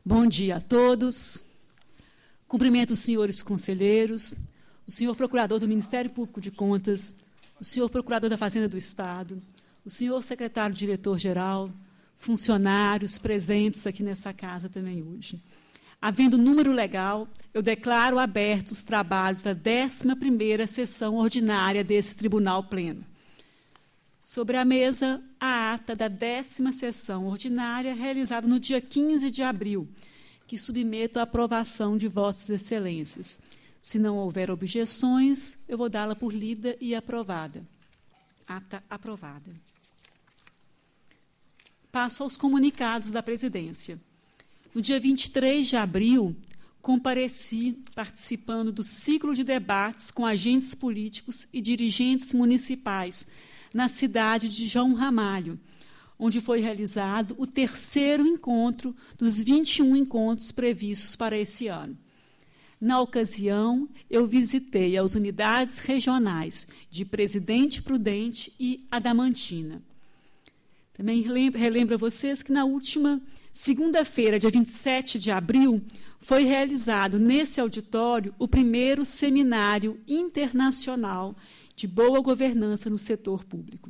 Bom dia a todos. Cumprimento os senhores conselheiros, o senhor procurador do Ministério Público de Contas, o senhor procurador da Fazenda do Estado, o senhor secretário-diretor-geral, funcionários presentes aqui nessa casa também hoje. Havendo número legal, eu declaro abertos os trabalhos da 11ª sessão ordinária desse Tribunal Pleno. Sobre a mesa, a ata da 10ª sessão ordinária, realizada no dia 15 de abril, que submeto à aprovação de Vossas Excelências. Se não houver objeções, eu vou dá-la por lida e aprovada. Ata aprovada. Passo aos comunicados da presidência. No dia 23 de abril, compareci participando do ciclo de debates com agentes políticos e dirigentes municipais na cidade de João Ramalho, onde foi realizado o 3º encontro dos 21 encontros previstos para esse ano. Na ocasião, eu visitei as unidades regionais de Presidente Prudente e Adamantina. Também relembro a vocês que na última segunda-feira, dia 27 de abril, foi realizado nesse auditório o 1º Seminário Internacional de Boa Governança no Setor Público.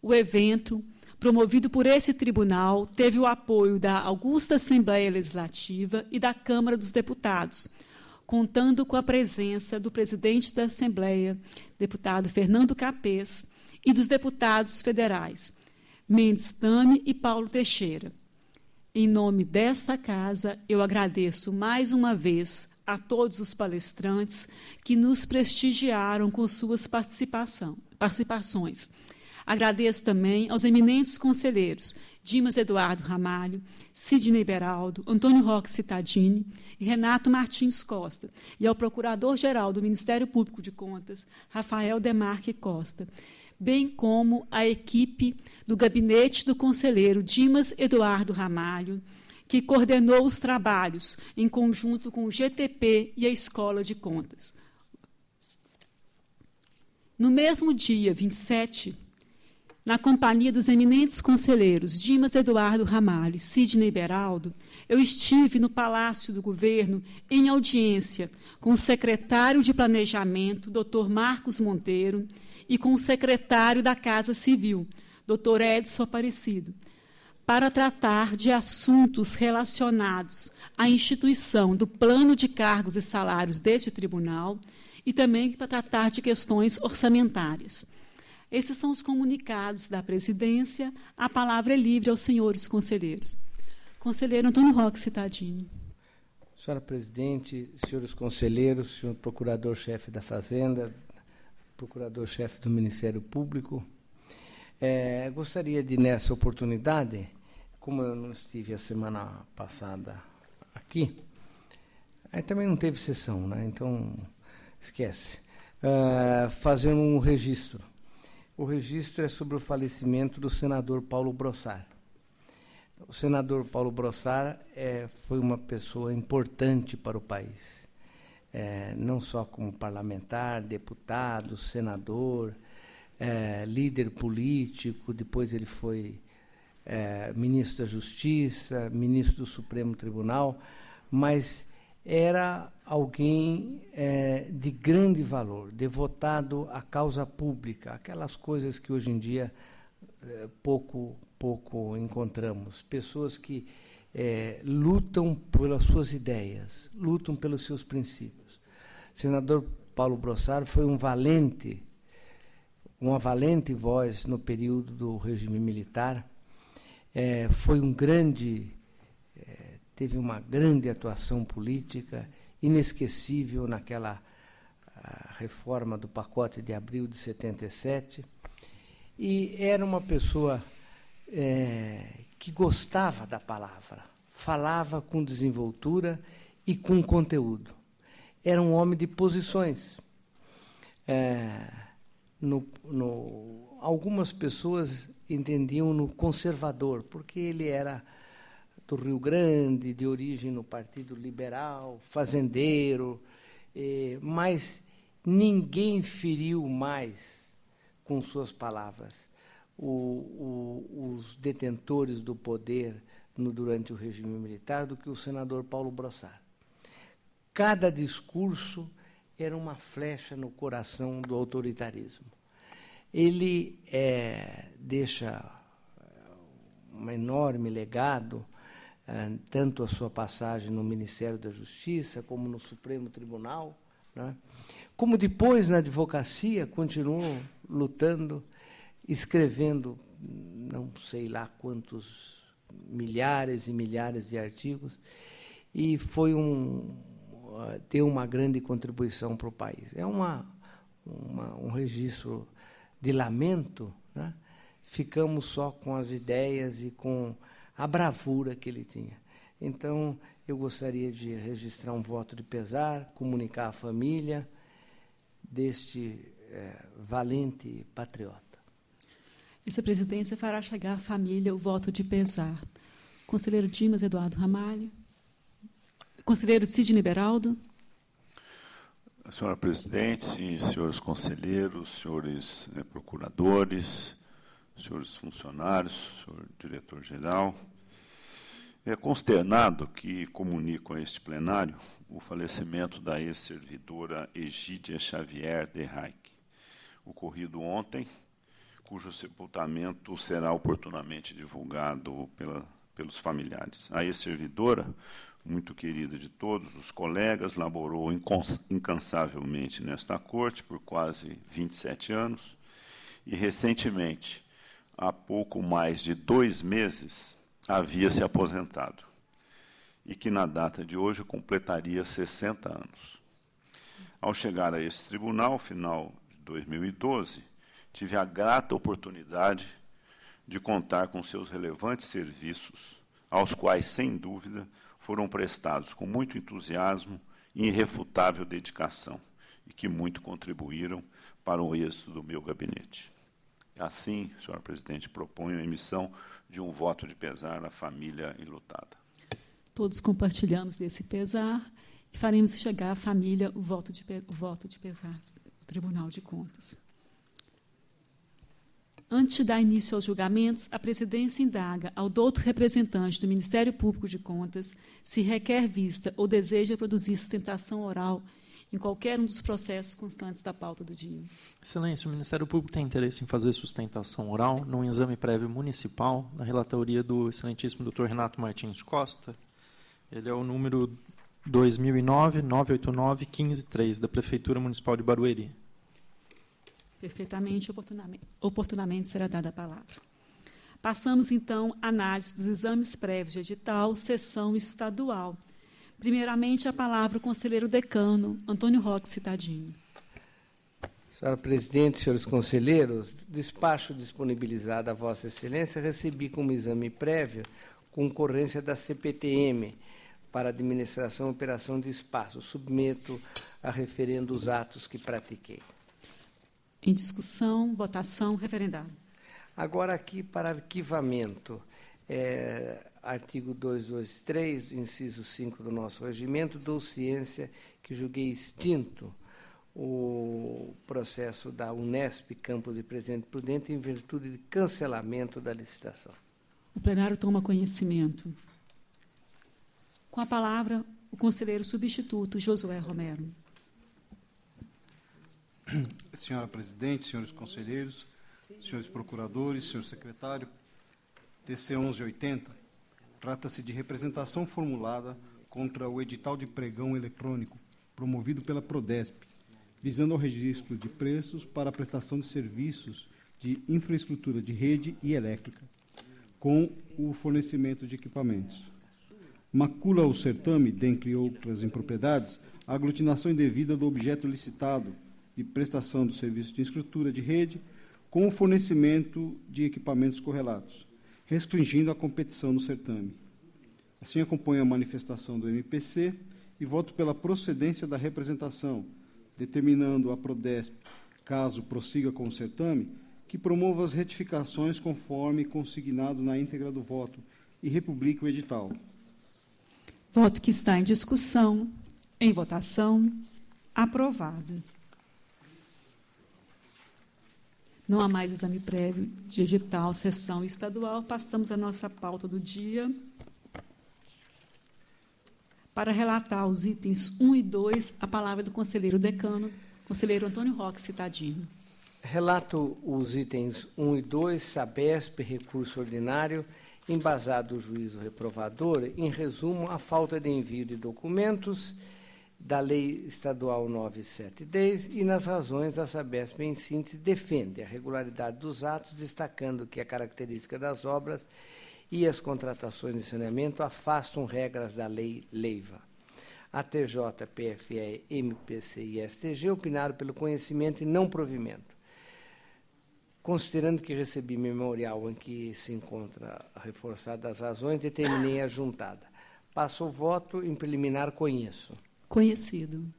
O evento, promovido por esse tribunal, teve o apoio da Augusta Assembleia Legislativa e da Câmara dos Deputados, contando com a presença do presidente da Assembleia, deputado Fernando Capês, e dos deputados federais, Mendes Tame e Paulo Teixeira. Em nome desta casa, eu agradeço mais uma vez a todos os palestrantes que nos prestigiaram com suas participações. Agradeço também aos eminentes conselheiros Dimas Eduardo Ramalho, Sidney Beraldo, Antônio Roque Cittadini e Renato Martins Costa, e ao Procurador-Geral do Ministério Público de Contas, Rafael Demarque Costa, bem como a equipe do gabinete do conselheiro Dimas Eduardo Ramalho, que coordenou os trabalhos em conjunto com o GTP e a Escola de Contas. No mesmo dia, 27, na companhia dos eminentes conselheiros Dimas Eduardo Ramalho e Sidney Beraldo, eu estive no Palácio do Governo em audiência com o secretário de Planejamento, Dr. Marcos Monteiro, e com o secretário da Casa Civil, Dr. Edson Aparecido, para tratar de assuntos relacionados à instituição do plano de cargos e salários deste tribunal e também para tratar de questões orçamentárias. Esses são os comunicados da presidência. A palavra é livre aos senhores conselheiros. Conselheiro Antônio Roque Cittadini. Senhora presidente, senhores conselheiros, senhor procurador-chefe da Fazenda, procurador-chefe do Ministério Público, gostaria de, nessa oportunidade, como eu não estive a semana passada aqui, aí também não teve sessão, né? Então, esquece, fazer um registro. O registro é sobre o falecimento do senador Paulo Brossard. O senador Paulo Brossard foi uma pessoa importante para o país, não só como parlamentar, deputado, senador, líder político, depois ele foi ministro da Justiça, ministro do Supremo Tribunal, mas era alguém de grande valor, devotado à causa pública, aquelas coisas que hoje em dia pouco encontramos, pessoas que lutam pelas suas ideias, lutam pelos seus princípios. O senador Paulo Brossard foi uma valente voz no período do regime militar, foi teve uma grande atuação política, inesquecível naquela reforma do pacote de abril de 77, e era uma pessoa que gostava da palavra, falava com desenvoltura e com conteúdo. Era um homem de posições. Algumas pessoas entendiam-no conservador, porque ele era do Rio Grande, de origem no Partido Liberal, fazendeiro, mas ninguém feriu mais com suas palavras os detentores do poder durante o regime militar do que o senador Paulo Brossard. Cada discurso era uma flecha no coração do autoritarismo. Ele deixa um enorme legado, tanto a sua passagem no Ministério da Justiça, como no Supremo Tribunal, né? Como depois, na advocacia, continuou lutando, escrevendo, não sei lá quantos, milhares e milhares de artigos, e deu uma grande contribuição para o país. É um registro de lamento, né? Ficamos só com as ideias e com a bravura que ele tinha. Então, eu gostaria de registrar um voto de pesar, comunicar à família deste valente patriota. Vice-presidência fará chegar à família o voto de pesar. Conselheiro Dimas Eduardo Ramalho. Conselheiro Sidney Beraldo. Senhora presidente, senhores conselheiros, senhores procuradores, senhores funcionários, senhor diretor-geral, consternado que comunico a este plenário o falecimento da ex-servidora Egídia Xavier de Raick, ocorrido ontem, cujo sepultamento será oportunamente divulgado pelos familiares. A ex-servidora, muito querida de todos os colegas, laborou incansavelmente nesta corte por quase 27 anos e, recentemente, há pouco mais de 2 meses, havia se aposentado e que, na data de hoje, completaria 60 anos. Ao chegar a esse tribunal, final de 2012, tive a grata oportunidade de contar com seus relevantes serviços, aos quais, sem dúvida, foram prestados com muito entusiasmo e irrefutável dedicação, e que muito contribuíram para o êxito do meu gabinete. Assim, senhora presidente, proponho a emissão de um voto de pesar à família enlutada. Todos compartilhamos desse pesar e faremos chegar à família o voto de pesar do Tribunal de Contas. Antes de dar início aos julgamentos, a presidência indaga ao douto representante do Ministério Público de Contas se requer vista ou deseja produzir sustentação oral em qualquer um dos processos constantes da pauta do dia. Excelência, o Ministério Público tem interesse em fazer sustentação oral num exame prévio municipal, na relatoria do excelentíssimo Dr. Renato Martins Costa. Ele é o número 2009-989-153, da Prefeitura Municipal de Barueri. Perfeitamente, oportunamente será dada a palavra. Passamos, então, à análise dos exames prévios de edital, sessão estadual. Primeiramente, a palavra ao conselheiro decano, Antônio Roque Citadini. Senhora presidente, senhores conselheiros, despacho disponibilizado a Vossa Excelência, recebi como exame prévio concorrência da CPTM para administração e operação de espaço. Submeto a referendo os atos que pratiquei. Em discussão, votação, referendado. Agora, aqui para arquivamento, artigo 223, inciso 5 do nosso regimento, dou ciência que julguei extinto o processo da Unesp Campos de Presidente Prudente em virtude de cancelamento da licitação. O plenário toma conhecimento. Com a palavra, o conselheiro substituto Josué Romero. Senhora presidente, senhores conselheiros, senhores procuradores, senhor secretário, TC 1180 trata-se de representação formulada contra o edital de pregão eletrônico promovido pela Prodesp, visando ao registro de preços para a prestação de serviços de infraestrutura de rede e elétrica, com o fornecimento de equipamentos. Macula o certame, dentre outras impropriedades, a aglutinação indevida do objeto licitado de prestação do serviço de infraestrutura de rede com o fornecimento de equipamentos correlatos, restringindo a competição no certame. Assim, acompanho a manifestação do MPC e voto pela procedência da representação, determinando a Prodesp, caso prossiga com o certame, que promova as retificações conforme consignado na íntegra do voto e republique o edital. Voto que está em discussão, em votação, aprovado. Não há mais exame prévio de edital, sessão estadual. Passamos à nossa pauta do dia. Para relatar os itens 1 e 2, a palavra do conselheiro decano, conselheiro Antônio Roque Citadino. Relato os itens 1 e 2, Sabesp, recurso ordinário, embasado o juízo reprovador, em resumo, a falta de envio de documentos da Lei Estadual 9.710 e nas razões a Sabesp, em síntese, defende a regularidade dos atos, destacando que a característica das obras e as contratações de saneamento afastam regras da Lei Leiva. A TJ, PFE, MPC e STG opinaram pelo conhecimento e não provimento. Considerando que recebi memorial em que se encontra reforçada as razões, determinei a juntada. Passo o voto. Em preliminar, conheço. Conhecido.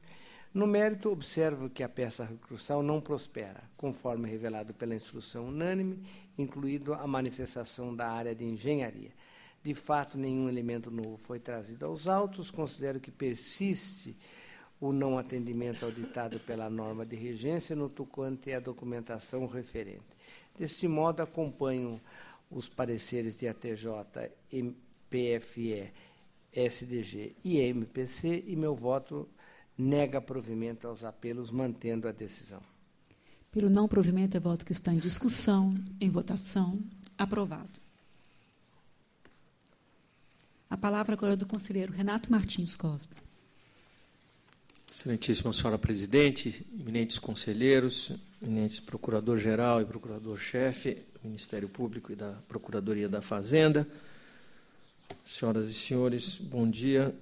No mérito, observo que a peça recursal não prospera, conforme revelado pela instrução unânime, incluído a manifestação da área de engenharia. De fato, nenhum elemento novo foi trazido aos autos. Considero que persiste o não atendimento ao ditado pela norma de regência no tocante à documentação referente. Deste modo, acompanho os pareceres de ATJ, PFE, SDG e MPC e meu voto nega provimento aos apelos, mantendo a decisão. Pelo não provimento, é voto que está em discussão, em votação. Aprovado. A palavra agora é do conselheiro Renato Martins Costa. Excelentíssima senhora presidente, eminentes conselheiros, eminentes procurador-geral e procurador-chefe do Ministério Público e da Procuradoria da Fazenda, senhoras e senhores, bom dia.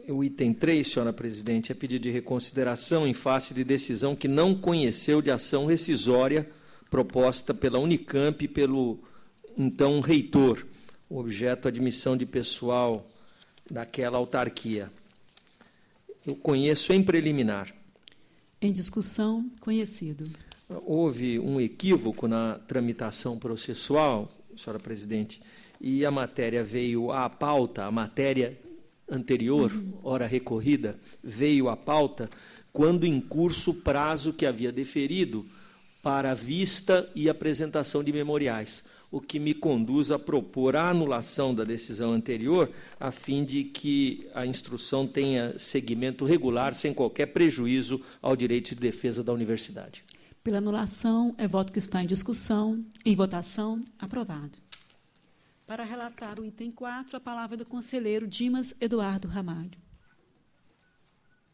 O item 3, senhora presidente, é pedido de reconsideração em face de decisão que não conheceu de ação rescisória proposta pela Unicamp e pelo então reitor, o objeto admissão de pessoal daquela autarquia. Eu conheço em preliminar. Em discussão, conhecido. Houve um equívoco na tramitação processual, senhora presidente, e a matéria veio à pauta, a matéria anterior, hora recorrida, veio à pauta quando em curso o prazo que havia deferido para a vista e apresentação de memoriais, o que me conduz a propor a anulação da decisão anterior, a fim de que a instrução tenha seguimento regular, sem qualquer prejuízo ao direito de defesa da universidade. Pela anulação, é voto que está em discussão, em votação, aprovado. Para relatar o item 4, a palavra do conselheiro Dimas Eduardo Ramalho.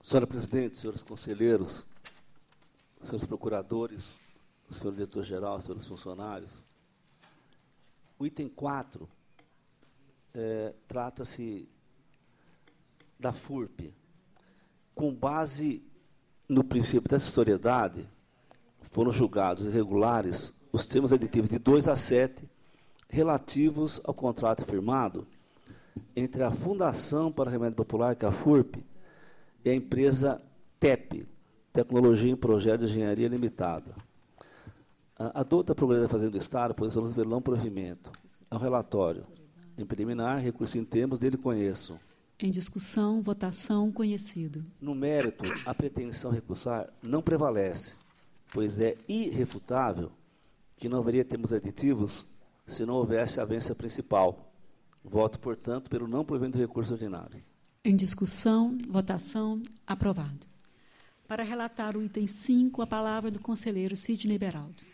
Senhora presidente, senhores conselheiros, senhores procuradores, senhor diretor-geral, senhores funcionários, o item 4 trata-se da FURP. Com base no princípio da acessoriedade, foram julgados irregulares os termos aditivos de 2 a 7 relativos ao contrato firmado entre a Fundação para Remédio Popular, que é a FURP, e a empresa TEP, Tecnologia em Projeto de Engenharia Limitada. A douta Procuradoria da Fazenda do Estado posicionou-se pelo não provimento. Ao relatório. Em preliminar, recurso em termos dele conheço. Em discussão, votação, conhecido. No mérito, a pretensão recursar não prevalece, pois é irrefutável que não haveria termos aditivos se não houvesse a avença principal. Voto, portanto, pelo não provimento do recurso ordinário. Em discussão, votação, aprovado. Para relatar o item 5, a palavra do conselheiro Sidney Beraldo.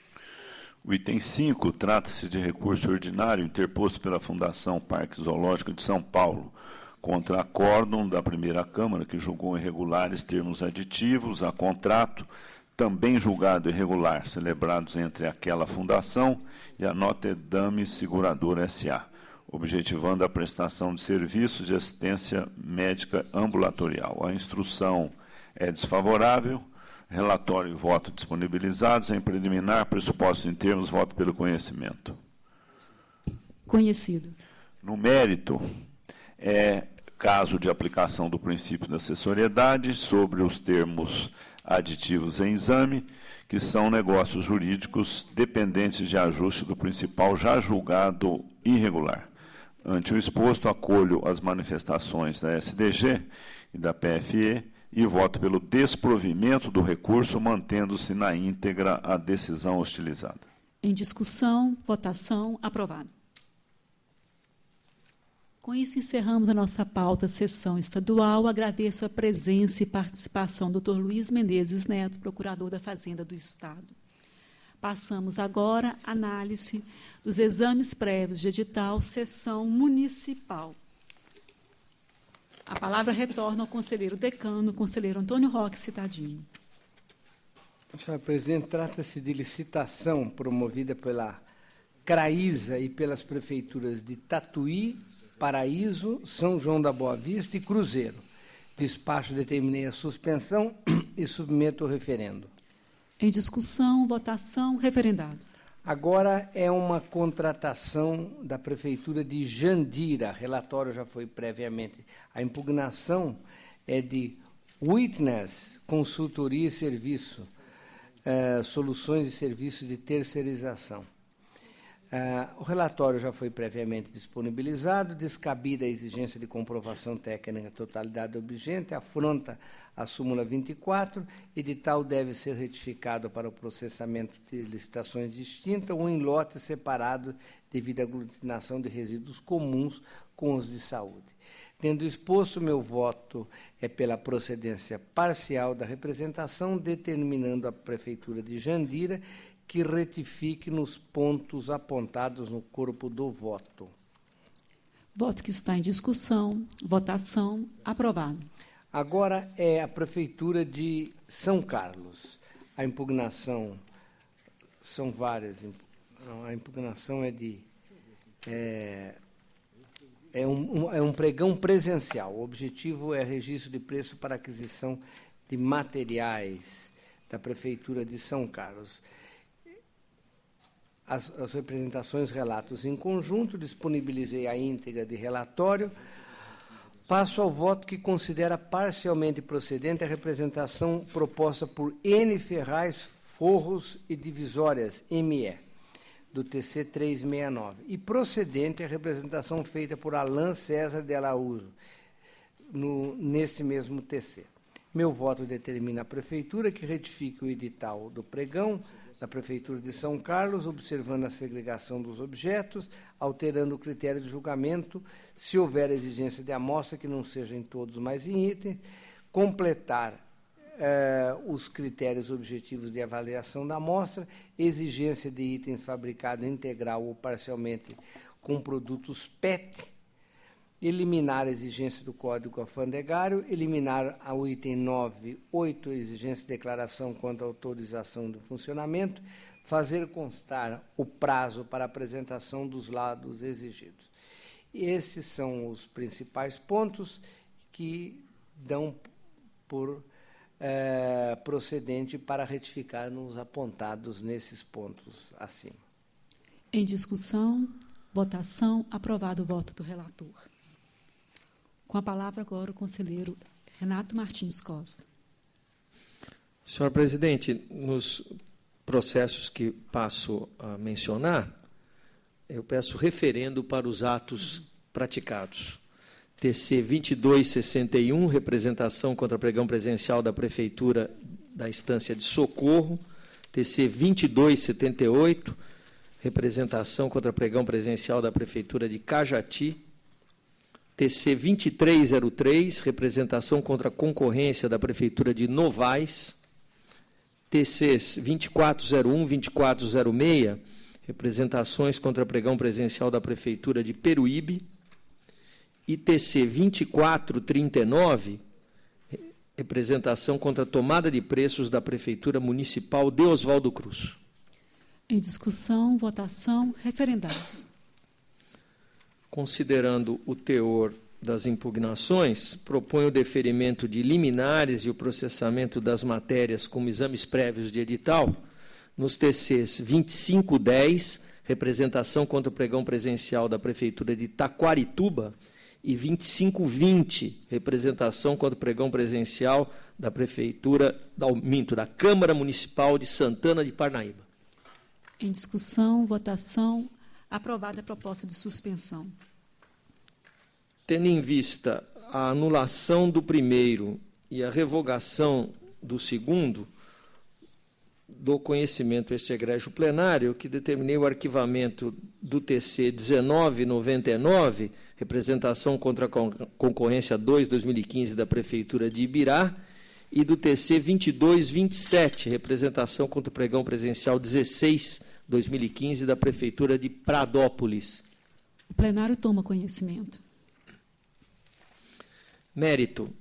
O item 5 trata-se de recurso ordinário interposto pela Fundação Parque Zoológico de São Paulo contra acórdão da primeira Câmara, que julgou irregulares termos aditivos a contrato, também julgado irregular, celebrados entre aquela fundação e a Notre Dame Seguradora S.A., objetivando a prestação de serviços de assistência médica ambulatorial. A instrução é desfavorável. Relatório e voto disponibilizados. Em preliminar, pressupostos em termos, voto pelo conhecimento. Conhecido. No mérito, é caso de aplicação do princípio da acessoriedade sobre os termos aditivos em exame, que são negócios jurídicos dependentes de ajuste do principal já julgado irregular. Ante o exposto, acolho as manifestações da SDG e da PFE, E voto pelo desprovimento do recurso, mantendo-se na íntegra a decisão hostilizada. Em discussão, votação, aprovado. Com isso, encerramos a nossa pauta sessão estadual. Agradeço a presença e participação do Dr. Luiz Menezes Neto, procurador da Fazenda do Estado. Passamos agora à análise dos exames prévios de edital, sessão municipal. A palavra retorna ao conselheiro decano, o conselheiro Antônio Roque Citadini. Senhora presidente, trata-se de licitação promovida pela CRAISA e pelas prefeituras de Tatuí, Paraíso, São João da Boa Vista e Cruzeiro. Despacho, determinei a suspensão e submeto o referendo. Em discussão, votação, referendado. Agora é uma contratação da Prefeitura de Jandira. Relatório já foi previamente. A impugnação é de Witness Consultoria e Serviço, Soluções e Serviços de Terceirização. O relatório já foi previamente disponibilizado, descabida a exigência de comprovação técnica da totalidade objeto, afronta a súmula 24, edital deve ser retificado para o processamento de licitações distintas ou em lote separado devido à aglutinação de resíduos comuns com os de saúde. Tendo exposto, meu voto é pela procedência parcial da representação, determinando a Prefeitura de Jandira que retifique nos pontos apontados no corpo do voto. Voto que está em discussão, votação, aprovado. Agora é a Prefeitura de São Carlos. A impugnação são várias. A impugnação é de... É um pregão presencial. O objetivo é registro de preço para aquisição de materiais da Prefeitura de São Carlos. As representações, relatos em conjunto, disponibilizei a íntegra de relatório. Passo ao voto que considera parcialmente procedente a representação proposta por N. Ferraz Forros e Divisórias, ME, do TC 369, e procedente a representação feita por Alain César de Araújo, nesse mesmo TC. Meu voto determina a Prefeitura que retifique o edital do pregão da Prefeitura de São Carlos, observando a segregação dos objetos, alterando o critério de julgamento, se houver exigência de amostra, que não seja em todos, mas em itens, completar os critérios objetivos de avaliação da amostra, exigência de itens fabricados integral ou parcialmente com produtos PET, eliminar a exigência do Código Alfandegário, eliminar o item 9.8, exigência de declaração quanto à autorização do funcionamento, fazer constar o prazo para apresentação dos laudos exigidos. E esses são os principais pontos que dão por procedente para retificar nos apontados nesses pontos acima. Em discussão, votação, aprovado o voto do relator. Com a palavra agora o conselheiro Renato Martins Costa. Senhor presidente, nos processos que passo a mencionar, eu peço referendo para os atos praticados. TC 2261, representação contra pregão presencial da Prefeitura da Estância de Socorro. TC 2278, representação contra pregão presencial da Prefeitura de Cajati. TC 2303, representação contra a concorrência da Prefeitura de Novais. TCs 2401, 2406, representações contra pregão presencial da Prefeitura de Peruíbe. E TC 2439, representação contra a tomada de preços da Prefeitura Municipal de Oswaldo Cruz. Em discussão, votação, referendados. Considerando o teor das impugnações, proponho o deferimento de liminares e o processamento das matérias como exames prévios de edital nos TCs 2510, representação contra o pregão presencial da Prefeitura de Taquarituba, e 2520, representação contra o pregão presencial da Prefeitura, da Câmara Municipal de Santana de Parnaíba. Em discussão, votação, aprovada a proposta de suspensão. Tendo em vista a anulação do primeiro e a revogação do segundo, do conhecimento este egrégio plenário, que determinei o arquivamento do TC 1999, representação contra a concorrência 2/2015 da Prefeitura de Ibirá, e do TC 2227, representação contra o pregão presencial 16/2015 da Prefeitura de Pradópolis. O plenário toma conhecimento. Mérito.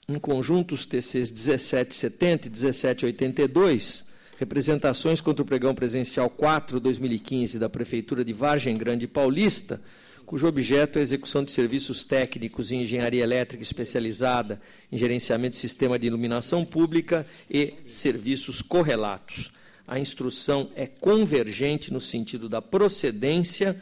Em conjunto, os TCs 1770 e 1782, representações contra o pregão presencial 4/2015 da Prefeitura de Vargem Grande Paulista, cujo objeto é a execução de serviços técnicos em engenharia elétrica especializada, em gerenciamento de sistema de iluminação pública e serviços correlatos. A instrução é convergente no sentido da procedência.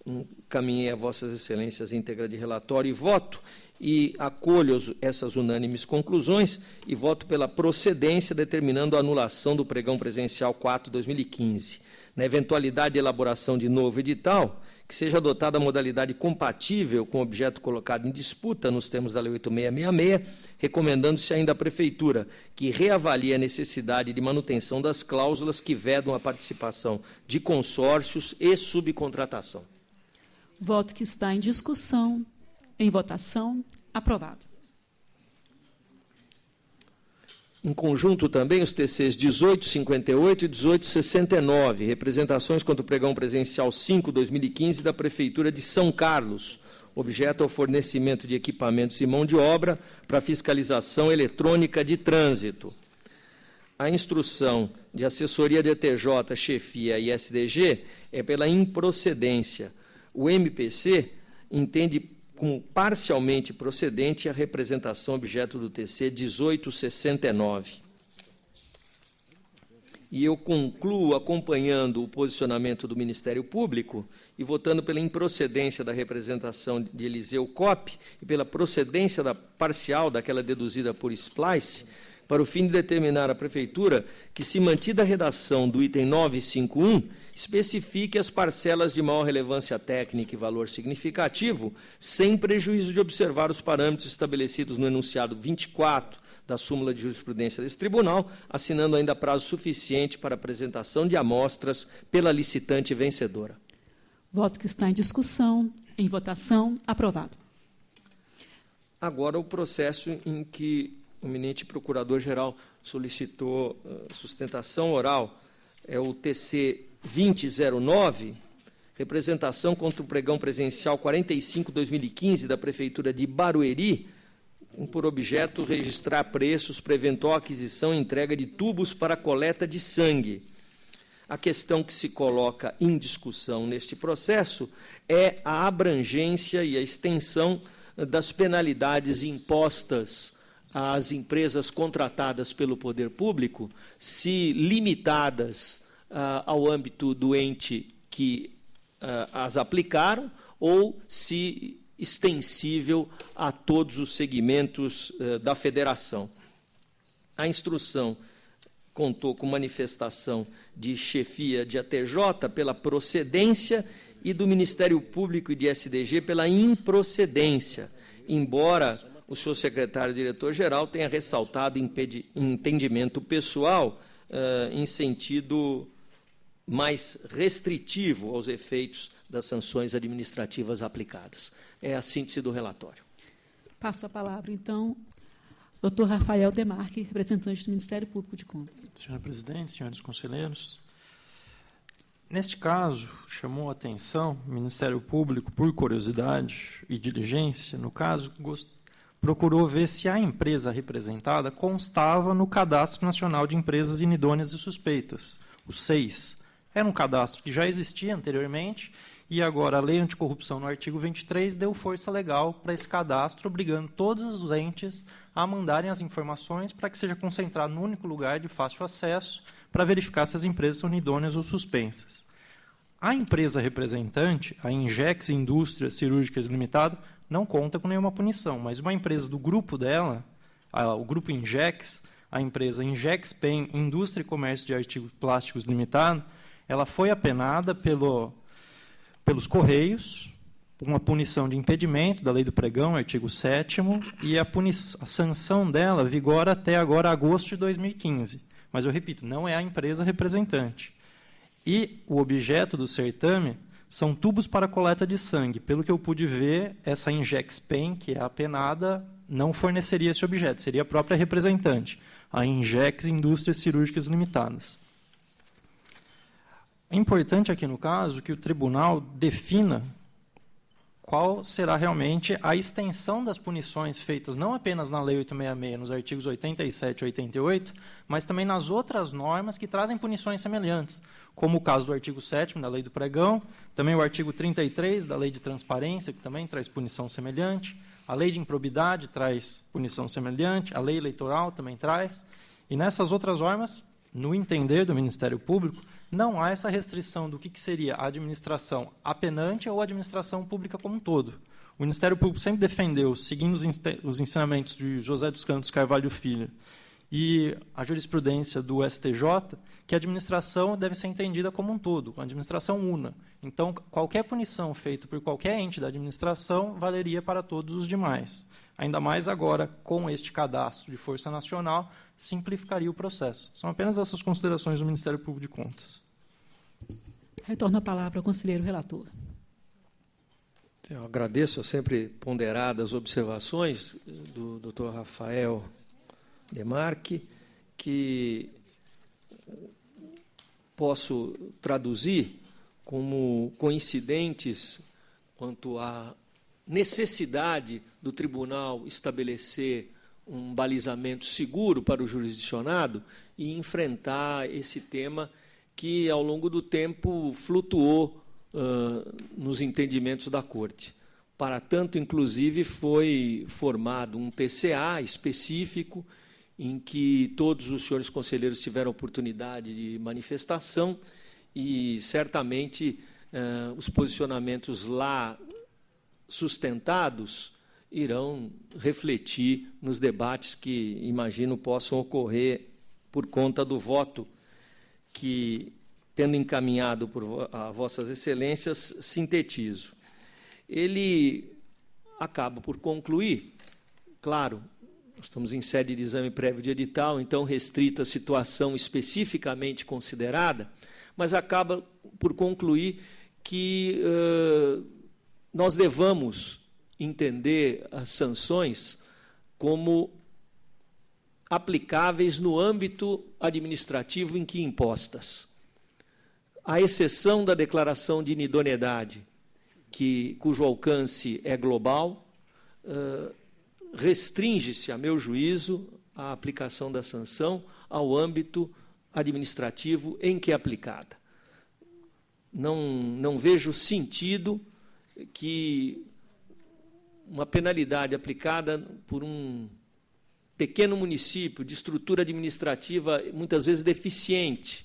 Encaminhei a Vossas Excelências a íntegra de relatório e voto, e acolho essas unânimes conclusões e voto pela procedência, determinando a anulação do pregão presencial 4/2015. Na eventualidade de elaboração de novo edital, que seja adotada a modalidade compatível com o objeto colocado em disputa nos termos da Lei 8666, recomendando-se ainda à Prefeitura que reavalie a necessidade de manutenção das cláusulas que vedam a participação de consórcios e subcontratação. Voto que está em discussão, em votação, aprovado. Em conjunto também os TCs 1858 e 1869, representações contra o pregão presencial 5/2015 da Prefeitura de São Carlos, objeto ao fornecimento de equipamentos e mão de obra para fiscalização eletrônica de trânsito. A instrução de assessoria de ETJ, chefia e SDG é pela improcedência. O MPC entende como parcialmente procedente a representação objeto do TC 1869. E eu concluo acompanhando o posicionamento do Ministério Público e votando pela improcedência da representação de Eliseu Cop e pela procedência da parcial daquela deduzida por Splice, para o fim de determinar à Prefeitura que, se mantida a redação do item 951, especifique as parcelas de maior relevância técnica e valor significativo, sem prejuízo de observar os parâmetros estabelecidos no enunciado 24 da súmula de jurisprudência desse tribunal, assinando ainda prazo suficiente para apresentação de amostras pela licitante vencedora. Voto que está em discussão, em votação, aprovado. Agora, o processo em que o eminente Procurador-Geral solicitou sustentação oral é o TC 2009, representação contra o pregão presencial 45/2015 da Prefeitura de Barueri, por objeto registrar preços para eventual aquisição e entrega de tubos para coleta de sangue. A questão que se coloca em discussão neste processo é a abrangência e a extensão das penalidades impostas às empresas contratadas pelo poder público, se limitadas ao âmbito do ente que as aplicaram, ou se extensível a todos os segmentos da federação. A instrução contou com manifestação de chefia de ATJ pela procedência e do Ministério Público e de SDG pela improcedência, embora o senhor secretário-diretor-geral tenha ressaltado entendimento pessoal em sentido mais restritivo aos efeitos das sanções administrativas aplicadas. É a síntese do relatório. Passo a palavra, então, doutor Rafael Demarque, representante do Ministério Público de Contas. Senhor presidente, senhores conselheiros, neste caso, chamou a atenção o Ministério Público, por curiosidade e diligência, no caso, procurou ver se a empresa representada constava no Cadastro Nacional de Empresas Inidôneas e Suspeitas, o 6. Era um cadastro que já existia anteriormente e agora a Lei Anticorrupção, no artigo 23, deu força legal para esse cadastro, obrigando todos os entes a mandarem as informações para que seja concentrado no único lugar de fácil acesso para verificar se as empresas são inidôneas ou suspensas. A empresa representante, a Ingex Indústrias Cirúrgicas Limitada, não conta com nenhuma punição, mas uma empresa do grupo dela, o grupo Ingex, a empresa Ingex Pen Indústria e Comércio de Artigos Plásticos Limitada, ela foi apenada pelos Correios uma punição de impedimento da Lei do Pregão, artigo 7º, e a sanção dela vigora até agora agosto de 2015. Mas, eu repito, não é a empresa representante. E o objeto do certame são tubos para coleta de sangue. Pelo que eu pude ver, essa Injexpen, que é a penada, não forneceria esse objeto, seria a própria representante, a Injex Indústrias Cirúrgicas Limitadas. É importante aqui no caso que o tribunal defina qual será realmente a extensão das punições feitas não apenas na Lei 866, nos artigos 87 e 88, mas também nas outras normas que trazem punições semelhantes, como o caso do artigo 7º da Lei do Pregão, também o artigo 33 da Lei de Transparência, que também traz punição semelhante, a Lei de Improbidade traz punição semelhante, a Lei Eleitoral também traz, e nessas outras normas, no entender do Ministério Público, não há essa restrição do que seria a administração apenante ou a administração pública como um todo. O Ministério Público sempre defendeu, seguindo os ensinamentos de José dos Santos Carvalho Filho e a jurisprudência do STJ, que a administração deve ser entendida como um todo, uma administração una. Então, qualquer punição feita por qualquer ente da administração valeria para todos os demais. Ainda mais agora, com este cadastro de Força Nacional, simplificaria o processo. São apenas essas considerações do Ministério Público de Contas. Retorno a palavra ao conselheiro relator. Eu agradeço as sempre ponderadas observações do Dr. Rafael Demarque, que posso traduzir como coincidentes quanto à necessidade do tribunal estabelecer um balizamento seguro para o jurisdicionado e enfrentar esse tema que, ao longo do tempo, flutuou nos entendimentos da Corte. Para tanto, inclusive, foi formado um TCA específico em que todos os senhores conselheiros tiveram oportunidade de manifestação e, certamente, os posicionamentos lá sustentados irão refletir nos debates que, imagino, possam ocorrer por conta do voto que, tendo encaminhado por a Vossas Excelências, sintetizo. Ele acaba por concluir, claro, nós estamos em sede de exame prévio de edital, então restrito à situação especificamente considerada, mas acaba por concluir que nós devamos entender as sanções como aplicáveis no âmbito administrativo em que impostas. À exceção da declaração de inidoneidade, cujo alcance é global, restringe-se, a meu juízo, a aplicação da sanção ao âmbito administrativo em que é aplicada. Não vejo sentido que uma penalidade aplicada por um pequeno município de estrutura administrativa muitas vezes deficiente,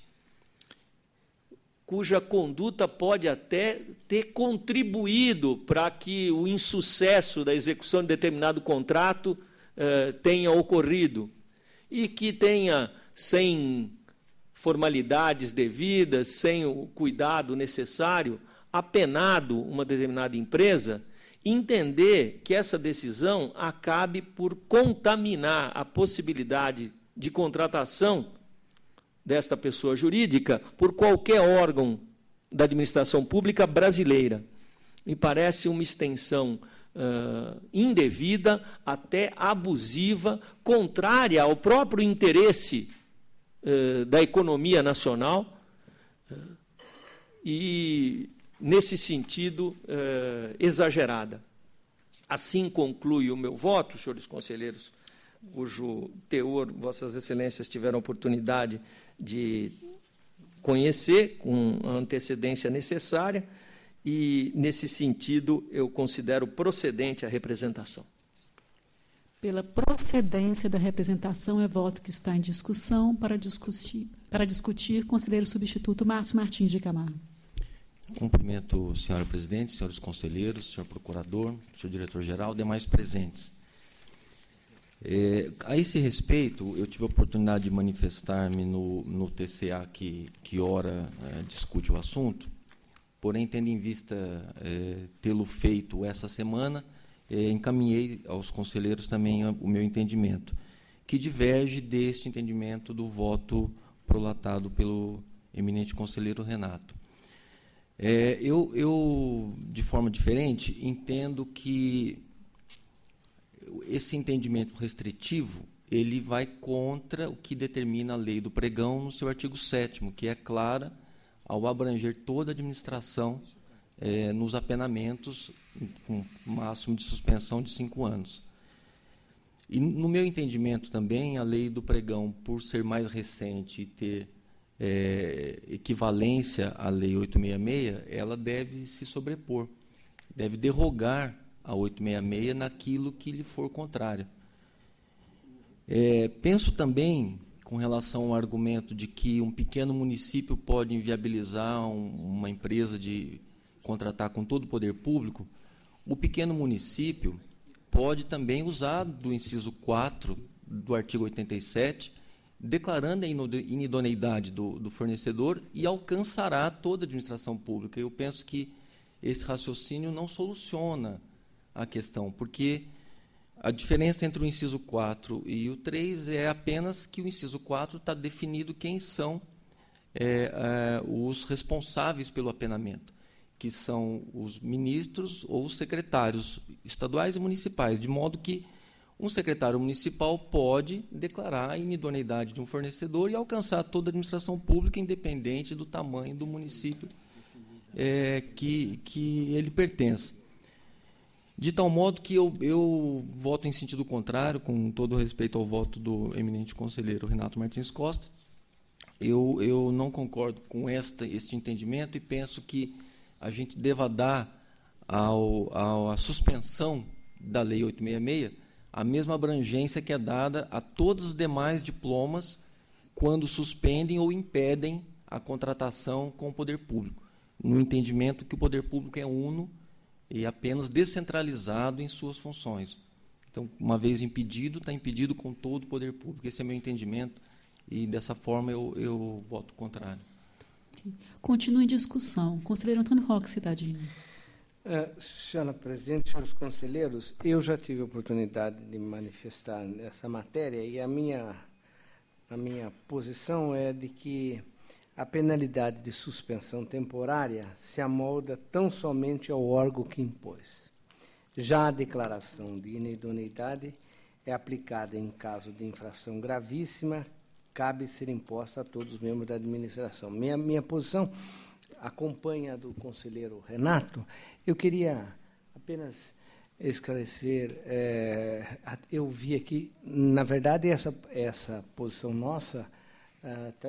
cuja conduta pode até ter contribuído para que o insucesso da execução de determinado contrato tenha ocorrido, e que tenha, sem formalidades devidas, sem o cuidado necessário, apenado uma determinada empresa, entender que essa decisão acabe por contaminar a possibilidade de contratação desta pessoa jurídica por qualquer órgão da administração pública brasileira. Me parece uma extensão indevida, até abusiva, contrária ao próprio interesse da economia nacional e, nesse sentido, exagerada. Assim conclui o meu voto, senhores conselheiros, cujo teor Vossas Excelências tiveram oportunidade de conhecer com a antecedência necessária, e, nesse sentido, eu considero procedente a representação. Pela procedência da representação, é voto que está em discussão. Para discutir, conselheiro substituto Márcio Martins de Camargo. Cumprimento, senhora presidente, senhores conselheiros, senhor procurador, senhor diretor-geral, demais presentes. A esse respeito, eu tive a oportunidade de manifestar-me no TCA que ora discute o assunto, porém, tendo em vista tê-lo feito essa semana, encaminhei aos conselheiros também o meu entendimento, que diverge deste entendimento do voto prolatado pelo eminente conselheiro Renato. Eu, de forma diferente, entendo que esse entendimento restritivo ele vai contra o que determina a lei do pregão no seu artigo 7º, que é clara ao abranger toda a administração nos apenamentos com máximo de suspensão de 5 anos. E, no meu entendimento também, a lei do pregão, por ser mais recente e ter equivalência à lei 866, ela deve se sobrepor, deve derrogar a 866 naquilo que lhe for contrário. Penso também, com relação ao argumento de que um pequeno município pode inviabilizar uma empresa de contratar com todo o poder público, o pequeno município pode também usar do inciso 4 do artigo 87, declarando a inidoneidade do fornecedor e alcançará toda a administração pública. Eu penso que esse raciocínio não soluciona a questão, porque a diferença entre o inciso 4 e o 3 é apenas que o inciso 4 está definido quem são os responsáveis pelo apenamento, que são os ministros ou os secretários estaduais e municipais, de modo que um secretário municipal pode declarar a inidoneidade de um fornecedor e alcançar toda a administração pública, independente do tamanho do município que ele pertence. De tal modo que eu voto em sentido contrário, com todo respeito ao voto do eminente conselheiro Renato Martins Costa. Eu não concordo com este entendimento e penso que a gente deva dar à suspensão da Lei 866 a mesma abrangência que é dada a todos os demais diplomas quando suspendem ou impedem a contratação com o poder público, no entendimento que o poder público é uno e apenas descentralizado em suas funções. Então, uma vez impedido, está impedido com todo o poder público. Esse é meu entendimento e, dessa forma, eu voto contrário. Continue em discussão. Conselheiro Antônio Roque Cidadinho. Senhora Presidente, senhores conselheiros, eu já tive a oportunidade de me manifestar nessa matéria e a minha posição é de que a penalidade de suspensão temporária se amolda tão somente ao órgão que impôs. Já a declaração de inidoneidade é aplicada em caso de infração gravíssima, cabe ser imposta a todos os membros da administração. Minha posição acompanha a do conselheiro Renato. Eu queria apenas esclarecer, eu vi aqui, na verdade, essa posição nossa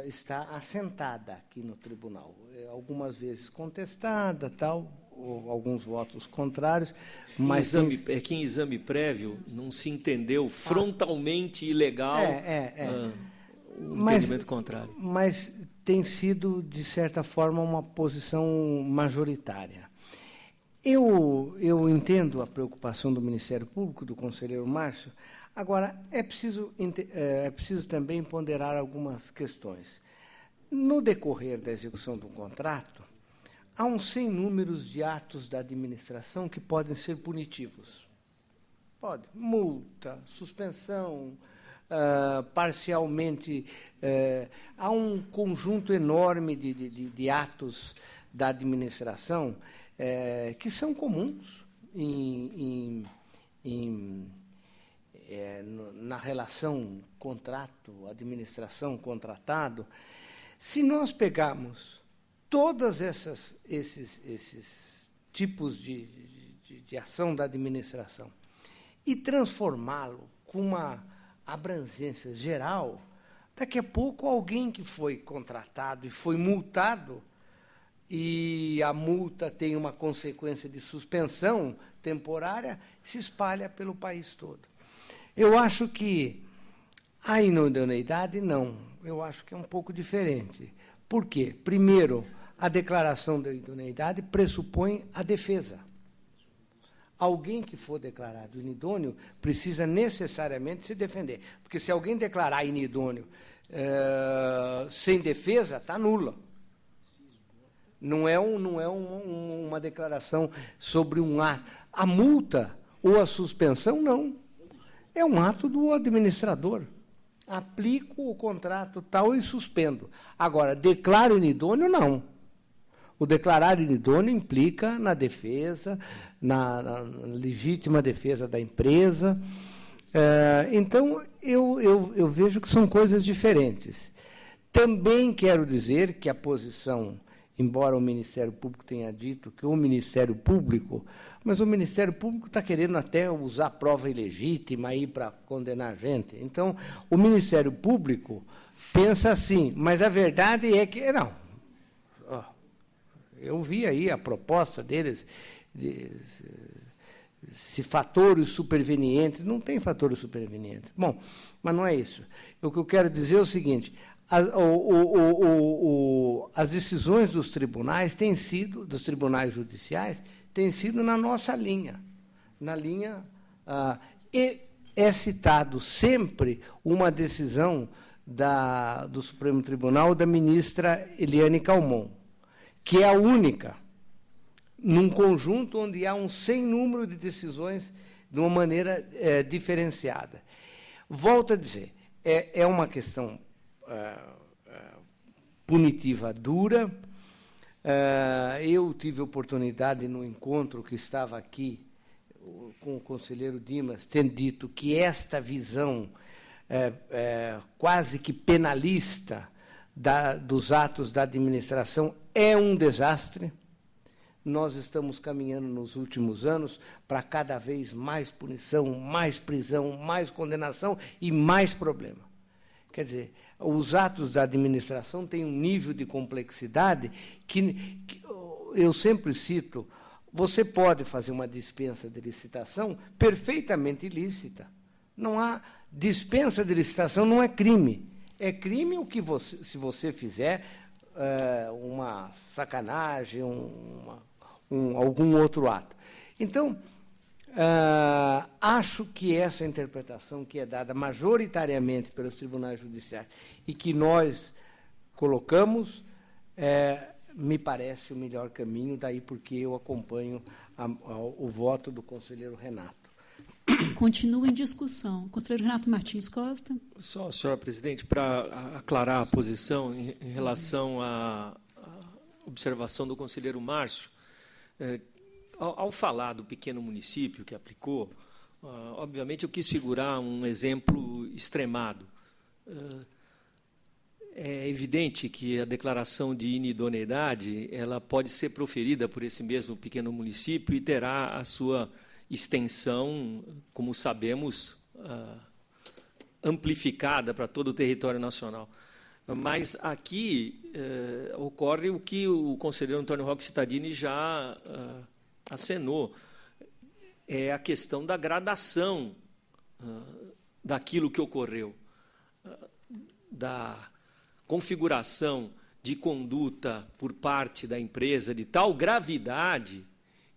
está assentada aqui no tribunal, algumas vezes contestada, tal, ou alguns votos contrários, mas que em exame prévio não se entendeu frontalmente ilegal o entendimento contrário. Mas tem sido, de certa forma, uma posição majoritária. Eu entendo a preocupação do Ministério Público, do conselheiro Márcio. Agora, é preciso também ponderar algumas questões. No decorrer da execução do contrato, há um sem números de atos da administração que podem ser punitivos. Pode, multa, suspensão, parcialmente, há um conjunto enorme de atos da administração que são comuns na relação contrato, administração, contratado. Se nós pegarmos todos esses tipos de ação da administração e transformá-lo com uma abrangência geral, daqui a pouco alguém que foi contratado e foi multado, e a multa tem uma consequência de suspensão temporária, se espalha pelo país todo. Eu acho que a inidoneidade, não. Eu acho que é um pouco diferente. Por quê? Primeiro, a declaração da idoneidade pressupõe a defesa. Alguém que for declarado inidôneo precisa necessariamente se defender. Porque se alguém declarar inidôneo sem defesa, está nula. Não é uma declaração sobre um ato. A multa ou a suspensão, não. É um ato do administrador. Aplico o contrato tal e suspendo. Agora, declaro inidôneo, não. O declarar inidôneo implica na defesa, na legítima defesa da empresa. Então, eu vejo que são coisas diferentes. Também quero dizer que a posição, embora o Ministério Público tenha dito que o Ministério Público, mas o Ministério Público está querendo até usar prova ilegítima aí para condenar a gente. Então, o Ministério Público pensa assim, mas a verdade é que, não, eu vi aí a proposta deles, se fatores supervenientes, não tem fatores supervenientes. Bom, mas não é isso. O que eu quero dizer é o seguinte, as decisões dos tribunais têm sido, dos tribunais judiciais, têm sido na nossa linha. Na linha. E é citado sempre uma decisão do Supremo Tribunal da ministra Eliane Calmon, que é a única, num conjunto onde há um sem número de decisões de uma maneira diferenciada. Volto a dizer, é uma questão punitiva dura. Eu tive oportunidade, no encontro que estava aqui com o conselheiro Dimas, ter dito que esta visão quase que penalista dos atos da administração é um desastre. Nós estamos caminhando nos últimos anos para cada vez mais punição, mais prisão, mais condenação e mais problema. Quer dizer, os atos da administração têm um nível de complexidade que eu sempre cito. Você pode fazer uma dispensa de licitação perfeitamente ilícita. Não há dispensa de licitação, não é crime. É crime o que se você fizer uma sacanagem, algum outro ato. Então, acho que essa interpretação que é dada majoritariamente pelos tribunais judiciais e que nós colocamos, me parece o melhor caminho, daí porque eu acompanho o voto do conselheiro Renato. Continua em discussão. Conselheiro Renato Martins Costa. Só, senhora presidente, para aclarar a posição em relação à observação do conselheiro Márcio, ao falar do pequeno município que aplicou, obviamente eu quis figurar um exemplo extremado. É evidente que a declaração de inidoneidade ela pode ser proferida por esse mesmo pequeno município e terá a sua extensão, como sabemos, amplificada para todo o território nacional. Mas aqui ocorre o que o conselheiro Antônio Roque Cittadini já acenou, é a questão da gradação daquilo que ocorreu, da configuração de conduta por parte da empresa de tal gravidade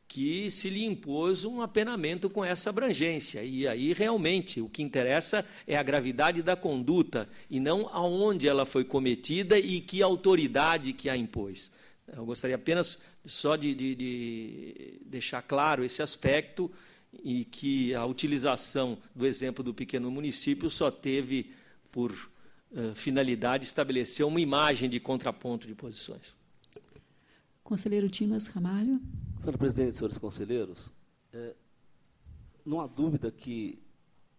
que se lhe impôs um apenamento com essa abrangência. E aí, realmente, o que interessa é a gravidade da conduta e não aonde ela foi cometida e que autoridade que a impôs. Eu gostaria apenas só de deixar claro esse aspecto e que a utilização do exemplo do pequeno município só teve por finalidade estabelecer uma imagem de contraponto de posições. Conselheiro Dimas Ramalho. Senhora presidente, senhores conselheiros, não há dúvida que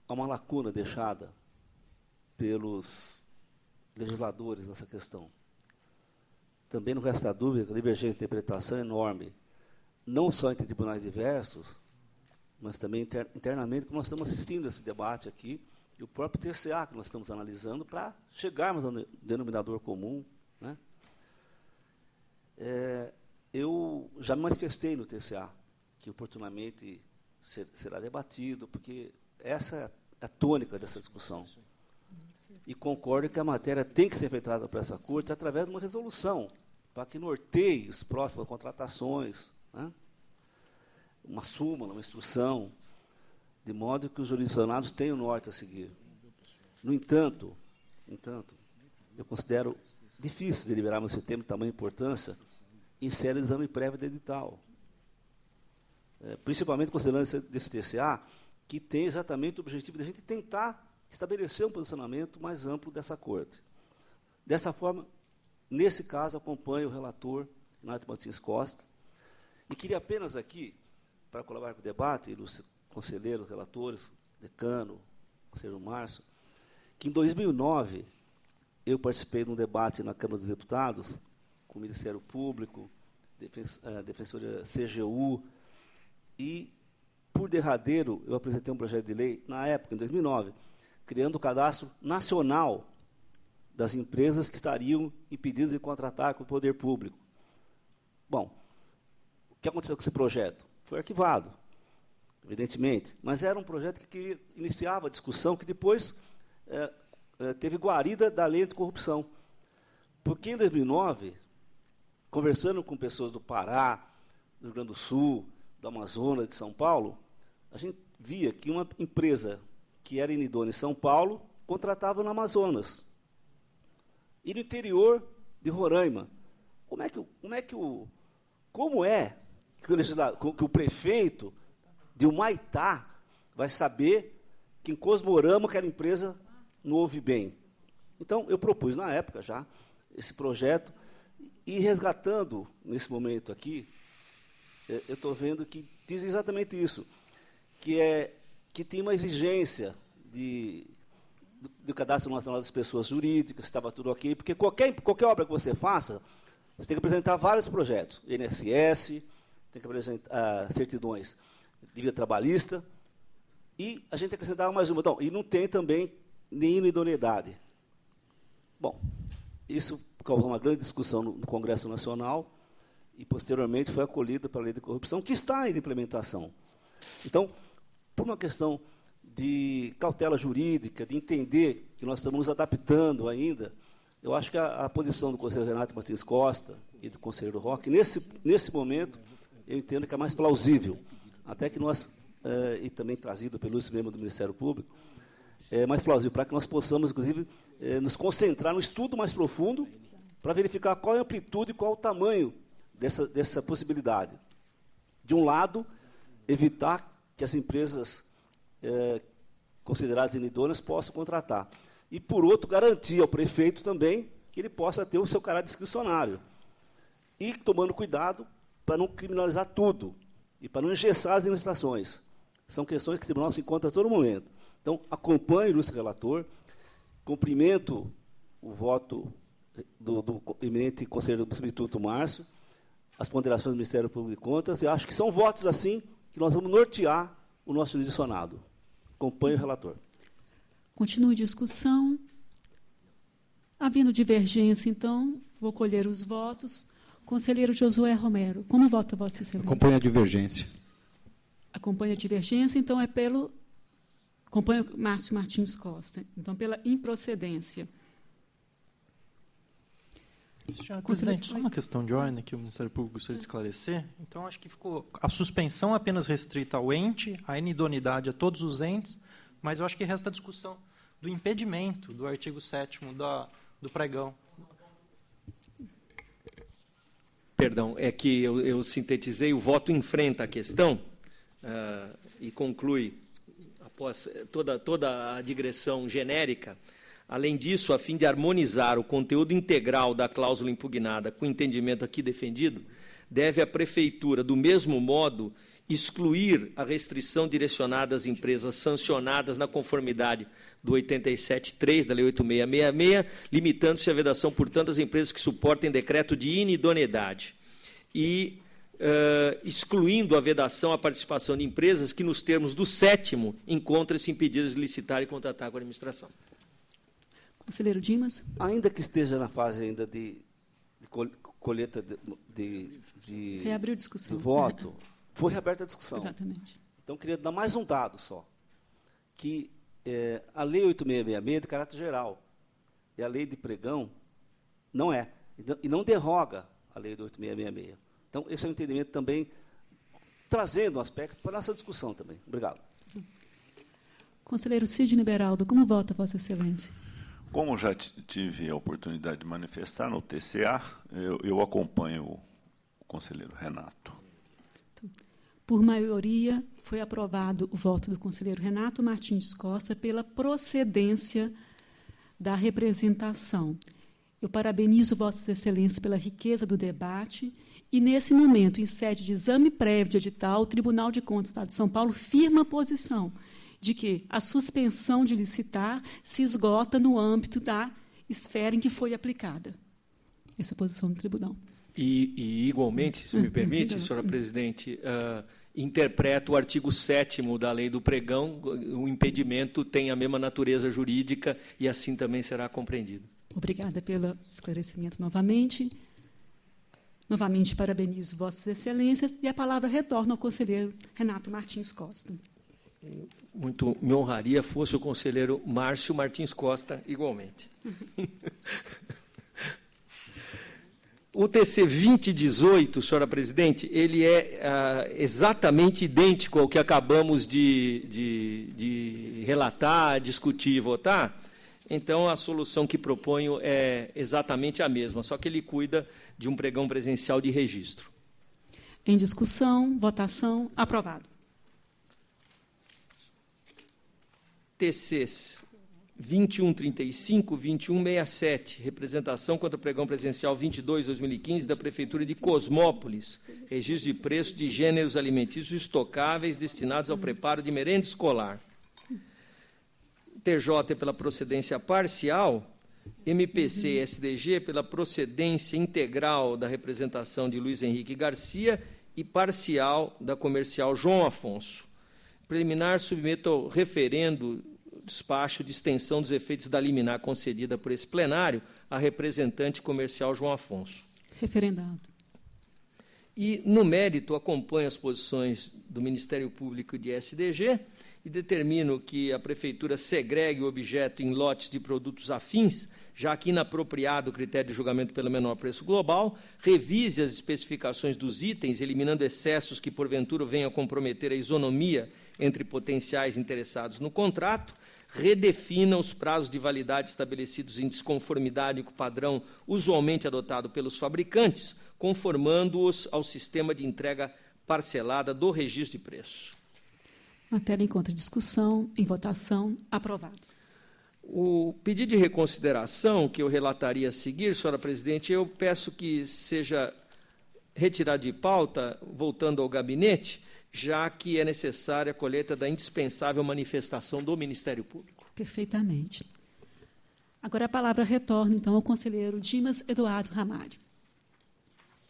há uma lacuna deixada pelos legisladores nessa questão. Também não resta dúvida que a divergência de interpretação é enorme, não só entre tribunais diversos, mas também internamente, como nós estamos assistindo esse debate aqui, e o próprio TCA que nós estamos analisando para chegarmos ao denominador comum, né? Eu já me manifestei no TCA, que oportunamente será debatido, porque essa é a tônica dessa discussão. E concordo que a matéria tem que ser feita para essa Corte através de uma resolução, para que norteie as próximas contratações, né? Uma súmula, uma instrução, de modo que os jurisdicionados tenham norte a seguir. No entanto, eu considero difícil deliberarmos esse tema de tamanha importância, insere exame prévio de edital. Principalmente considerando desse TCA, que tem exatamente o objetivo de a gente tentar estabelecer um posicionamento mais amplo dessa corte. Dessa forma, nesse caso, acompanho o relator, Renato Martins Costa, e queria apenas aqui, para colaborar com o debate, ilustres conselheiros, relatores, decano, conselheiro Márcio, que em 2009 eu participei de um debate na Câmara dos Deputados, com o Ministério Público, Defensoria CGU, e, por derradeiro, eu apresentei um projeto de lei, na época, em 2009, criando o cadastro nacional das empresas que estariam impedidas de contratar com o poder público. Bom, o que aconteceu com esse projeto? Foi arquivado, evidentemente, mas era um projeto que iniciava a discussão, que depois teve guarida da lei anticorrupção. Porque, em 2009, conversando com pessoas do Pará, do Rio Grande do Sul, do Amazonas, de São Paulo, a gente via que uma empresa que era inidônea em São Paulo contratava no Amazonas. E no interior de Roraima. Como é que o prefeito de Humaitá vai saber que em Cosmorama aquela empresa não ouve bem? Então, eu propus, na época já, esse projeto, e resgatando, nesse momento aqui, eu estou vendo que diz exatamente isso, que tem uma exigência do Cadastro Nacional das Pessoas Jurídicas, estava tudo ok, porque qualquer obra que você faça, você tem que apresentar vários projetos, INSS, tem que apresentar certidões de vida trabalhista, e a gente acrescentava mais uma. Então, e não tem também nenhuma idoneidade. Bom, isso causou uma grande discussão no Congresso Nacional, e, posteriormente, foi acolhido pela Lei de Corrupção, que está em implementação. Então, por uma questão de cautela jurídica, de entender que nós estamos nos adaptando ainda, eu acho que a posição do conselheiro Renato Martins Costa e do conselheiro Roque, nesse momento, eu entendo que é mais plausível, até que nós, e também trazido pelo membro do Ministério Público, é mais plausível, para que nós possamos, inclusive, nos concentrar no estudo mais profundo, para verificar qual é a amplitude e qual é o tamanho dessa possibilidade. De um lado, evitar que as empresas consideradas inidôneas possam contratar. E, por outro, garantir ao prefeito também que ele possa ter o seu caráter discricionário. E tomando cuidado para não criminalizar tudo e para não engessar as administrações. São questões que o tribunal se encontra a todo momento. Então, acompanho o ilustre relator, cumprimento o voto do eminente conselheiro substituto Márcio, as ponderações do Ministério Público de Contas, e acho que são votos assim que nós vamos nortear o nosso jurisdicionado. Acompanho o relator. Continue a discussão. Havendo divergência, então, vou colher os votos. Conselheiro Josué Romero, como vota Vossa Excelência? Acompanho a divergência. Acompanha a divergência, então é pelo... Acompanha o Márcio Martins Costa. Então, pela improcedência. Senhora Presidente, só uma questão de ordem que o Ministério Público gostaria de esclarecer. Então, acho que ficou a suspensão apenas restrita ao ente, a inidoneidade a todos os entes, mas eu acho que resta a discussão do impedimento do artigo 7º do pregão. Perdão, é que eu sintetizei, o voto enfrenta a questão e conclui, após toda a digressão genérica. Além disso, a fim de harmonizar o conteúdo integral da cláusula impugnada com o entendimento aqui defendido, deve a Prefeitura, do mesmo modo, excluir a restrição direcionada às empresas sancionadas na conformidade do 87.3 da Lei 8666, limitando-se a vedação, portanto, às empresas que suportem decreto de inidoneidade e excluindo a vedação à participação de empresas que, nos termos do 7º, encontram-se impedidas de licitar e contratar com a administração. Conselheiro Dimas. Ainda que esteja na fase ainda de colheita de reabriu a discussão. De voto, foi reaberta a discussão. Exatamente. Então, queria dar mais um dado só, que a Lei 8666 é de caráter geral, e a Lei de Pregão não é, e não derroga a Lei do 8666. Então, esse é um entendimento também, trazendo um aspecto para a nossa discussão também. Obrigado. Conselheiro Sidney Beraldo, como vota Vossa Excelência? Como já tive a oportunidade de manifestar no TCA, eu acompanho conselheiro Renato. Por maioria, foi aprovado o voto do conselheiro Renato Martins Costa pela procedência da representação. Eu parabenizo Vossas Excelências pela riqueza do debate e, nesse momento, em sede de exame prévio de edital, o Tribunal de Contas do Estado de São Paulo firma a posição de que a suspensão de licitar se esgota no âmbito da esfera em que foi aplicada. Essa é a posição do tribunal. E igualmente, se me permite, senhora presidente, interpreta o artigo 7º da lei do pregão, o impedimento tem a mesma natureza jurídica e assim também será compreendido. Obrigada pelo esclarecimento novamente. Novamente parabenizo Vossas Excelências e a palavra retorna ao conselheiro Renato Martins Costa. Muito me honraria fosse o conselheiro Márcio Martins Costa, igualmente. O TC 2018, senhora presidente, ele é exatamente idêntico ao que acabamos de relatar, discutir e votar. Então, a solução que proponho é exatamente a mesma, só que ele cuida de um pregão presencial de registro. Em discussão, votação, aprovado. TCs 2135, 2167, representação contra o pregão presencial 22/2015 da Prefeitura de Cosmópolis, registro de preço de gêneros alimentícios estocáveis destinados ao preparo de merenda escolar. TJ pela procedência parcial, MPC e SDG pela procedência integral da representação de Luiz Henrique Garcia e parcial da comercial João Afonso. Preliminar submeto ao referendo despacho de extensão dos efeitos da liminar concedida por esse plenário à representante comercial João Afonso. Referendado. E, no mérito, acompanho as posições do Ministério Público e de SDG e determino que a Prefeitura segregue o objeto em lotes de produtos afins, já que inapropriado o critério de julgamento pelo menor preço global, revise as especificações dos itens, eliminando excessos que, porventura, venham a comprometer a isonomia entre potenciais interessados no contrato, redefina os prazos de validade estabelecidos em desconformidade com o padrão usualmente adotado pelos fabricantes, conformando-os ao sistema de entrega parcelada do registro de preço. Matéria encontra discussão, em votação, aprovado. O pedido de reconsideração que eu relataria a seguir, senhora presidente, eu peço que seja retirado de pauta, voltando ao gabinete, já que é necessária a colheita da indispensável manifestação do Ministério Público. Perfeitamente. Agora a palavra retorna, então, ao conselheiro Dimas Eduardo Ramalho.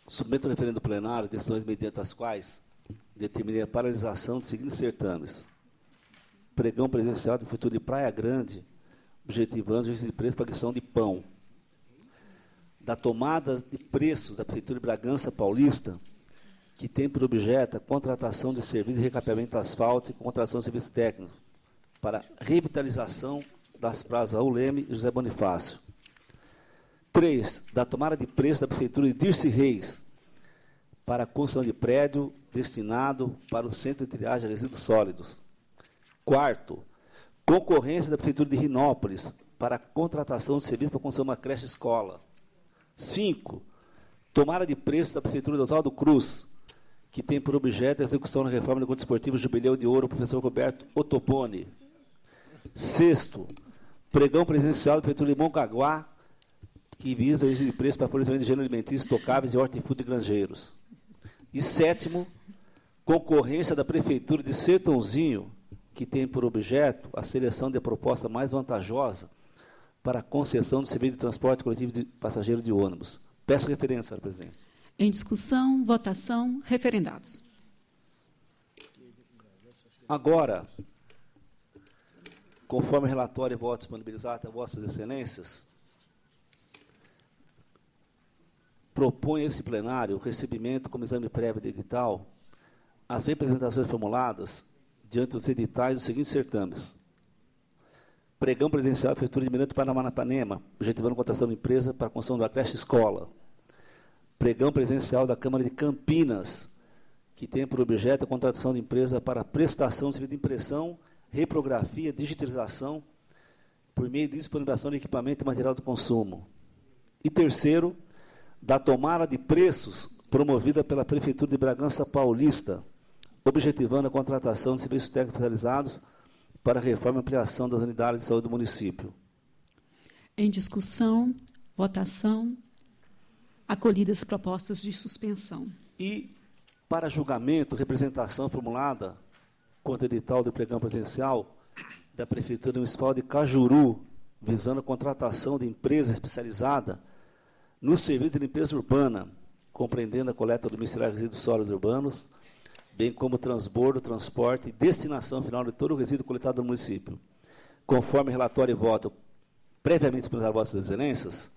Submeto ao referendo plenário decisões mediante as quais determinei a paralisação dos seguintes certames. Pregão presencial da Prefeitura de Praia Grande, objetivando o registro de preço para aquisição de pão. Da tomada de preços da Prefeitura de Bragança Paulista, que tem por objeto a contratação de serviços de recapeamento asfáltico e contratação de serviços técnicos para revitalização das praias Raul Leme e José Bonifácio. 3. Da tomada de preço da Prefeitura de Dirce Reis, para a construção de prédio destinado para o Centro de Triagem de Resíduos Sólidos. 4. Concorrência da Prefeitura de Rinópolis para a contratação de serviço para a construção de uma creche escola. 5. Tomada de preço da Prefeitura de Oswaldo Cruz, que tem por objeto a execução da reforma do Código Esportivo Jubileu de Ouro, professor Roberto Ottoponi. 6. Pregão presencial da Prefeitura de Mongaguá, que visa a registro de preço para fornecimento de gênero alimentício tocáveis e hortifruti granjeiros. E 7. Concorrência da Prefeitura de Sertãozinho, que tem por objeto a seleção de proposta mais vantajosa para a concessão do serviço de transporte coletivo de passageiro de ônibus. Peço referência, senhora presidente. Em discussão, votação, referendados. Agora, conforme o relatório e voto disponibilizado a Vossas Excelências, proponho a este plenário o recebimento como exame prévio de edital as representações formuladas diante dos editais dos seguintes certames. Pregão presencial da Prefeitura de Mirante Paranapanema, objetivando a contratação de empresa para a construção da creche escola. Pregão presencial da Câmara de Campinas, que tem por objeto a contratação de empresa para prestação de serviço de impressão, reprografia, digitalização, por meio de disponibilização de equipamento e material de consumo. E terceiro, da tomada de preços promovida pela Prefeitura de Bragança Paulista, objetivando a contratação de serviços técnicos especializados para a reforma e ampliação das unidades de saúde do município. Em discussão, votação, acolhidas propostas de suspensão. E, para julgamento, representação formulada contra o edital de pregão presencial da Prefeitura Municipal de Cajuru, visando a contratação de empresa especializada no serviço de limpeza urbana, compreendendo a coleta domiciliar de resíduos sólidos urbanos, bem como transbordo, transporte e destinação final de todo o resíduo coletado no município. Conforme relatório e voto previamente disponibilizado a Vossas Excelências,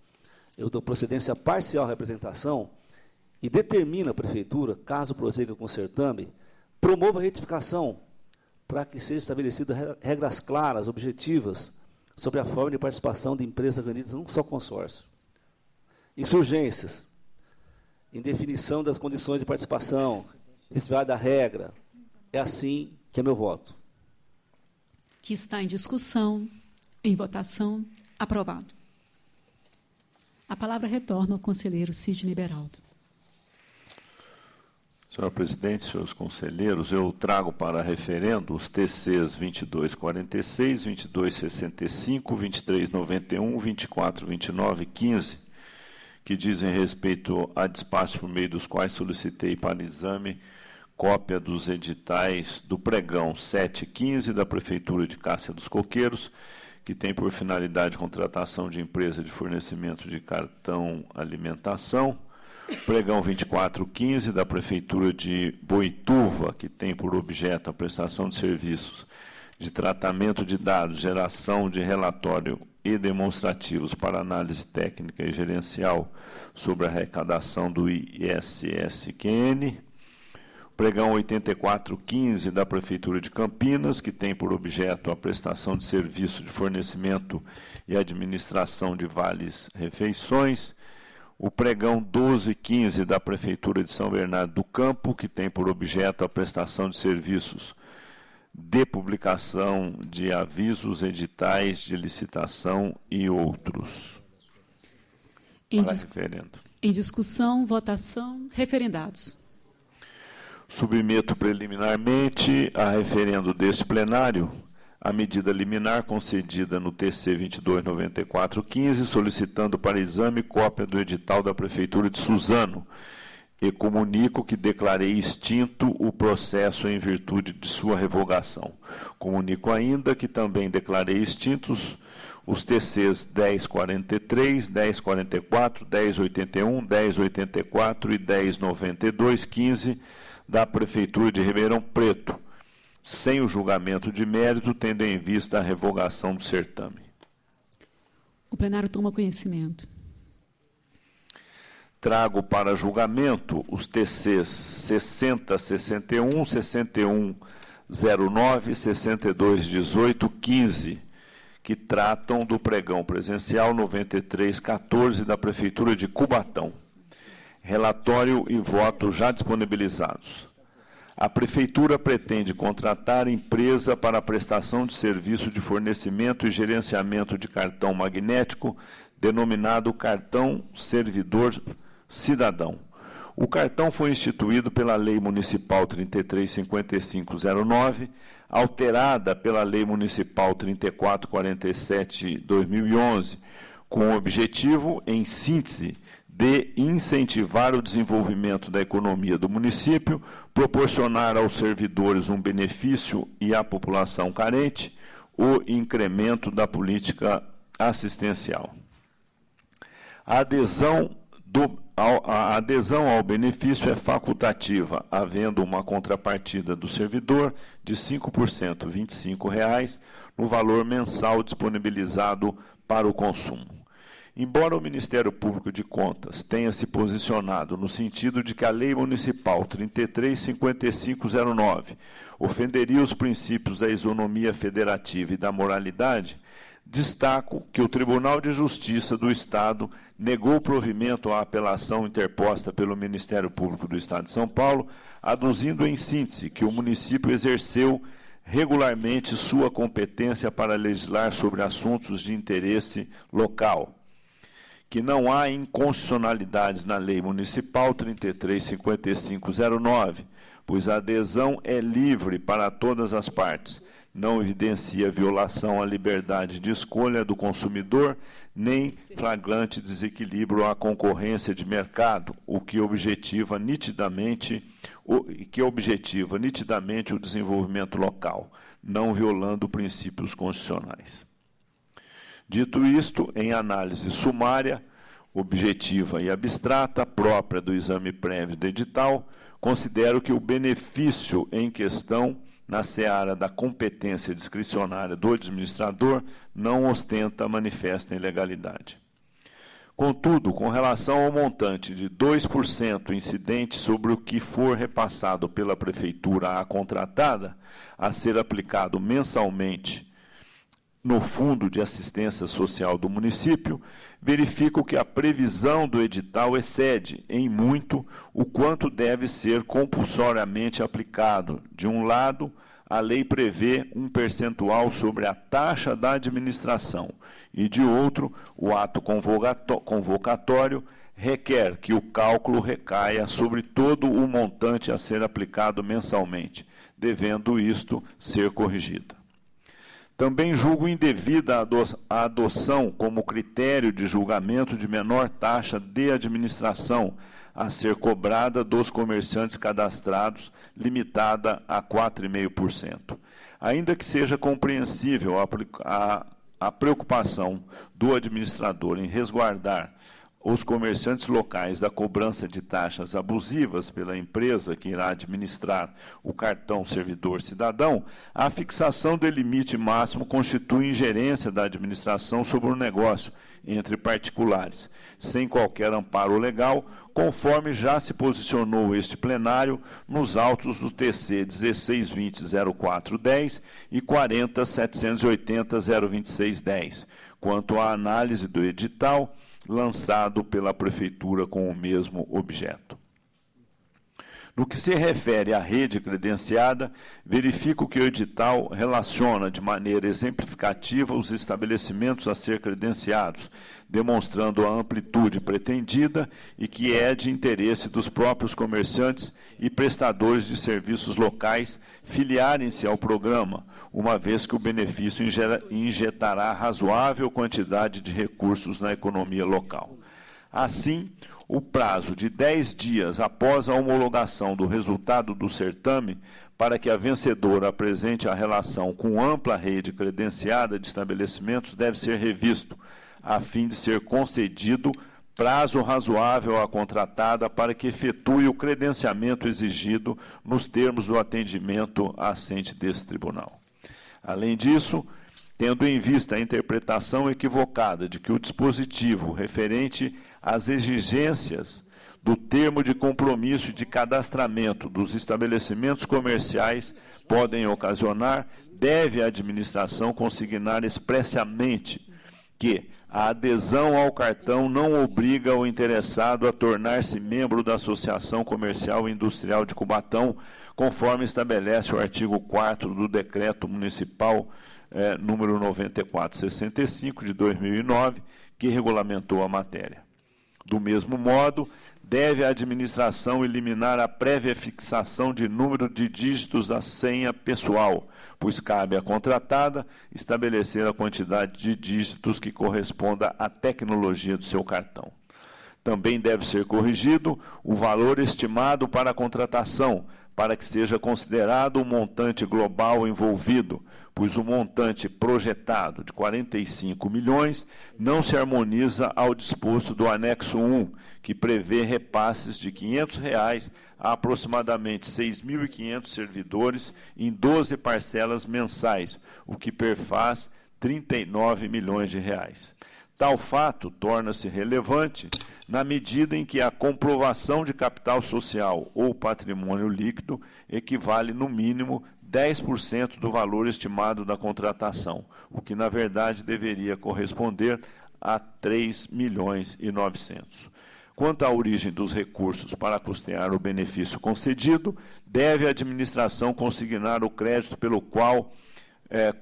eu dou procedência parcial à representação e determino à Prefeitura, caso prossiga com o certame, promova a retificação para que sejam estabelecidas regras claras, objetivas, sobre a forma de participação de empresas reunidas num só consórcio. Insurgências, em definição das condições de participação, retificar da regra. É assim que é meu voto. Que está em discussão, em votação, aprovado. A palavra retorna ao conselheiro Sidney Beraldo. Senhor presidente, senhores conselheiros, eu trago para referendo os TCs 2246, 2265, 2391, 2429 e 15, que dizem respeito a despachos por meio dos quais solicitei para exame cópia dos editais do pregão 715 da Prefeitura de Cássia dos Coqueiros, que tem por finalidade contratação de empresa de fornecimento de cartão alimentação, pregão 2415 da Prefeitura de Boituva, que tem por objeto a prestação de serviços de tratamento de dados, geração de relatório e demonstrativos para análise técnica e gerencial sobre a arrecadação do ISSQN, pregão 8415 da Prefeitura de Campinas, que tem por objeto a prestação de serviço de fornecimento e administração de vales refeições, o pregão 1215 da Prefeitura de São Bernardo do Campo, que tem por objeto a prestação de serviços de publicação de avisos, editais de licitação e outros. Em discussão, votação, referendados. Submeto preliminarmente a referendo deste plenário a medida liminar concedida no TC 229415, solicitando para exame cópia do edital da Prefeitura de Suzano, e comunico que declarei extinto o processo em virtude de sua revogação. Comunico ainda que também declarei extintos os TCs 1043, 1044, 1081, 1084 e 109215 da Prefeitura de Ribeirão Preto, sem o julgamento de mérito, tendo em vista a revogação do certame. O plenário toma conhecimento. Trago para julgamento os TCs 6061, 6109, 6218, 15, que tratam do pregão presencial 9314 da Prefeitura de Cubatão. Relatório e voto já disponibilizados. A Prefeitura pretende contratar empresa para a prestação de serviço de fornecimento e gerenciamento de cartão magnético, denominado Cartão Servidor Cidadão. O cartão foi instituído pela Lei Municipal 335509, alterada pela Lei Municipal 3447/2011, com o objetivo, em síntese, de incentivar o desenvolvimento da economia do município, proporcionar aos servidores um benefício e à população carente o incremento da política assistencial. A adesão ao benefício é facultativa, havendo uma contrapartida do servidor de 5%, R$ 25,00, no valor mensal disponibilizado para o consumo. Embora o Ministério Público de Contas tenha se posicionado no sentido de que a Lei Municipal 335509 ofenderia os princípios da isonomia federativa e da moralidade, destaco que o Tribunal de Justiça do Estado negou provimento à apelação interposta pelo Ministério Público do Estado de São Paulo, aduzindo em síntese que o município exerceu regularmente sua competência para legislar sobre assuntos de interesse local, que não há inconstitucionalidades na Lei Municipal 33.5509, pois a adesão é livre para todas as partes, não evidencia violação à liberdade de escolha do consumidor, nem flagrante desequilíbrio à concorrência de mercado, o que objetiva nitidamente o desenvolvimento local, não violando princípios constitucionais. Dito isto, em análise sumária, objetiva e abstrata, própria do exame prévio do edital, considero que o benefício em questão, na seara da competência discricionária do administrador, não ostenta manifesta ilegalidade. Contudo, com relação ao montante de 2% incidente sobre o que for repassado pela Prefeitura à contratada, a ser aplicado mensalmente no Fundo de Assistência Social do município, verifico que a previsão do edital excede, em muito, o quanto deve ser compulsoriamente aplicado. De um lado, a lei prevê um percentual sobre a taxa da administração, e, de outro, o ato convocatório requer que o cálculo recaia sobre todo o montante a ser aplicado mensalmente, devendo isto ser corrigido. Também julgo indevida a adoção como critério de julgamento de menor taxa de administração a ser cobrada dos comerciantes cadastrados, limitada a 4,5%. Ainda que seja compreensível a preocupação do administrador em resguardar os comerciantes locais da cobrança de taxas abusivas pela empresa que irá administrar o cartão servidor-cidadão, a fixação do limite máximo constitui ingerência da administração sobre o negócio entre particulares, sem qualquer amparo legal, conforme já se posicionou este plenário nos autos do TC 1620-0410 e 40.780-02610, quanto à análise do edital lançado pela Prefeitura com o mesmo objeto. No que se refere à rede credenciada, verifico que o edital relaciona de maneira exemplificativa os estabelecimentos a ser credenciados, demonstrando a amplitude pretendida e que é de interesse dos próprios comerciantes e prestadores de serviços locais filiarem-se ao programa, uma vez que o benefício injetará razoável quantidade de recursos na economia local. Assim, o prazo de 10 dias após a homologação do resultado do certame para que a vencedora apresente a relação com ampla rede credenciada de estabelecimentos deve ser revisto, a fim de ser concedido prazo razoável à contratada para que efetue o credenciamento exigido nos termos do atendimento assente desse tribunal. Além disso, tendo em vista a interpretação equivocada de que o dispositivo referente às exigências do termo de compromisso de cadastramento dos estabelecimentos comerciais podem ocasionar, deve a administração consignar expressamente que a adesão ao cartão não obriga o interessado a tornar-se membro da Associação Comercial e Industrial de Cubatão, conforme estabelece o artigo 4º do Decreto Municipal número 9465 de 2009, que regulamentou a matéria. Do mesmo modo, deve a administração eliminar a prévia fixação de número de dígitos da senha pessoal, pois cabe à contratada estabelecer a quantidade de dígitos que corresponda à tecnologia do seu cartão. Também deve ser corrigido o valor estimado para a contratação, para que seja considerado o montante global envolvido, pois o montante projetado de 45 milhões não se harmoniza ao disposto do anexo 1, que prevê repasses de R$ 500 a aproximadamente 6.500 servidores em 12 parcelas mensais, o que perfaz 39 milhões de reais. Tal fato torna-se relevante na medida em que a comprovação de capital social ou patrimônio líquido equivale, no mínimo, 10% do valor estimado da contratação, o que, na verdade, deveria corresponder a 3 milhões e 900. Quanto à origem dos recursos para custear o benefício concedido, deve a administração consignar o crédito pelo qual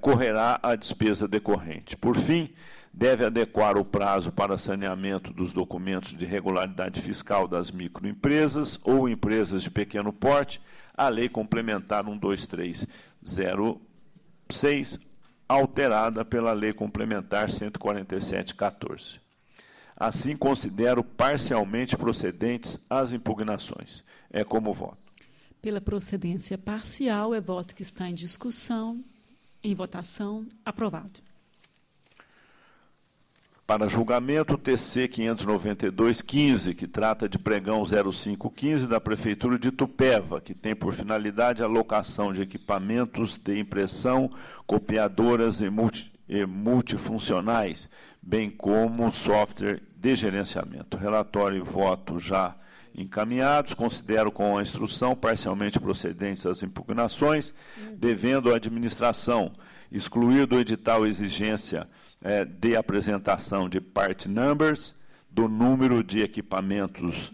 correrá a despesa decorrente. Por fim, deve adequar o prazo para saneamento dos documentos de regularidade fiscal das microempresas ou empresas de pequeno porte à Lei Complementar 12306, alterada pela Lei Complementar 147/14. Assim, considero parcialmente procedentes as impugnações. É como voto. Pela procedência parcial, é voto que está em discussão. Em votação, aprovado. Para julgamento, o TC 592-15, que trata de pregão 0515 da Prefeitura de Itupeva, que tem por finalidade a locação de equipamentos de impressão, copiadoras e multifuncionais, bem como software de gerenciamento. Relatório e voto já encaminhados. Considero com a instrução parcialmente procedentes as impugnações, devendo a administração excluir do edital exigência de apresentação de part numbers, do número de equipamentos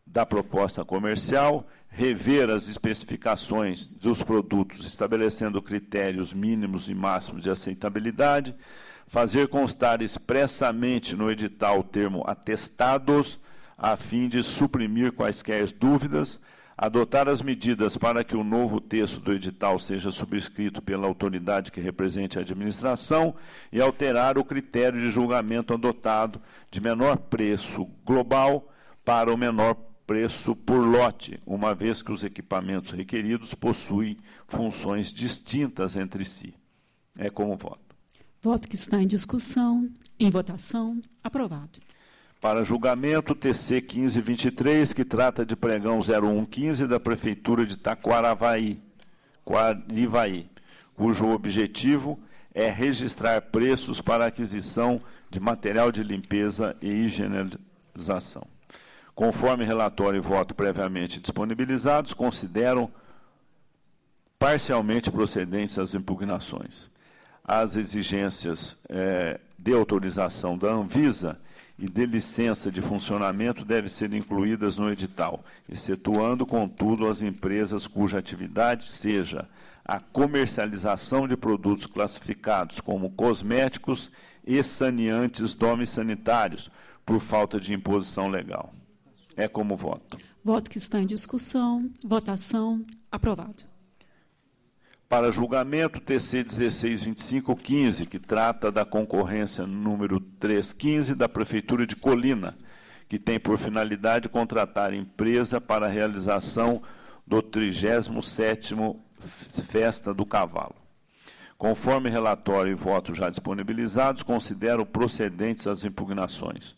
da proposta comercial, rever as especificações dos produtos, estabelecendo critérios mínimos e máximos de aceitabilidade, fazer constar expressamente no edital o termo atestados, a fim de suprimir quaisquer dúvidas, adotar as medidas para que o novo texto do edital seja subscrito pela autoridade que represente a administração e alterar o critério de julgamento adotado de menor preço global para o menor preço por lote, uma vez que os equipamentos requeridos possuem funções distintas entre si. É como voto. Voto que está em discussão. Em votação, aprovado. Para julgamento, TC 1523, que trata de pregão 0115 da Prefeitura de Taquarivaí, cujo objetivo é registrar preços para aquisição de material de limpeza e higienização. Conforme relatório e voto previamente disponibilizados, consideram parcialmente procedentes as impugnações. As exigências de autorização da Anvisa e de licença de funcionamento devem ser incluídas no edital, excetuando, contudo, as empresas cuja atividade seja a comercialização de produtos classificados como cosméticos e saneantes domissanitários, por falta de imposição legal. É como voto. Voto que está em discussão. Votação, aprovado. Para julgamento, TC 162515, que trata da concorrência número 315 da Prefeitura de Colina, que tem por finalidade contratar empresa para a realização do 37º Festa do Cavalo. Conforme relatório e voto já disponibilizados, considero procedentes as impugnações.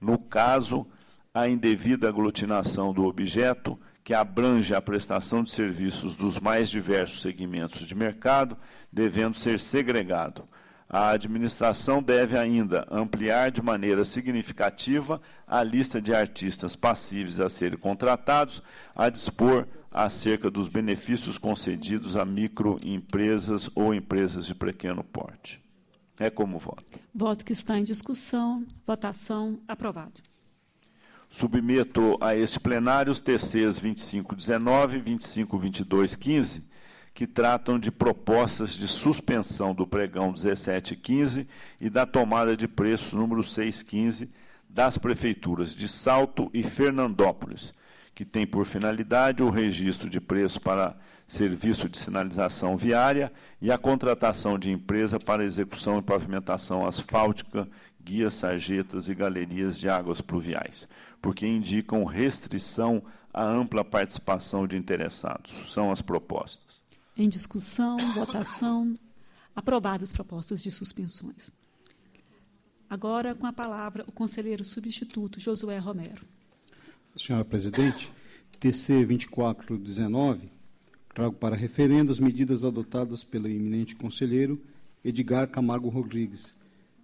No caso, a indevida aglutinação do objeto, que abrange a prestação de serviços dos mais diversos segmentos de mercado, devendo ser segregado. A administração deve ainda ampliar de maneira significativa a lista de artistas passíveis a serem contratados, a dispor acerca dos benefícios concedidos a microempresas ou empresas de pequeno porte. É como voto. Voto que está em discussão. Votação, aprovado. Submeto a este plenário os TCs 2519 e 252215, que tratam de propostas de suspensão do pregão 1715 e da tomada de preço número 615 das prefeituras de Salto e Fernandópolis, que tem por finalidade o registro de preço para serviço de sinalização viária e a contratação de empresa para execução e pavimentação asfáltica, guias, sarjetas e galerias de águas pluviais, porque indicam restrição à ampla participação de interessados. São as propostas. Em discussão, votação, aprovadas as propostas de suspensões. Agora, com a palavra, o conselheiro substituto, Josué Romero. Senhora Presidente, TC 2419, trago para referendo as medidas adotadas pelo eminente conselheiro Edgar Camargo Rodrigues,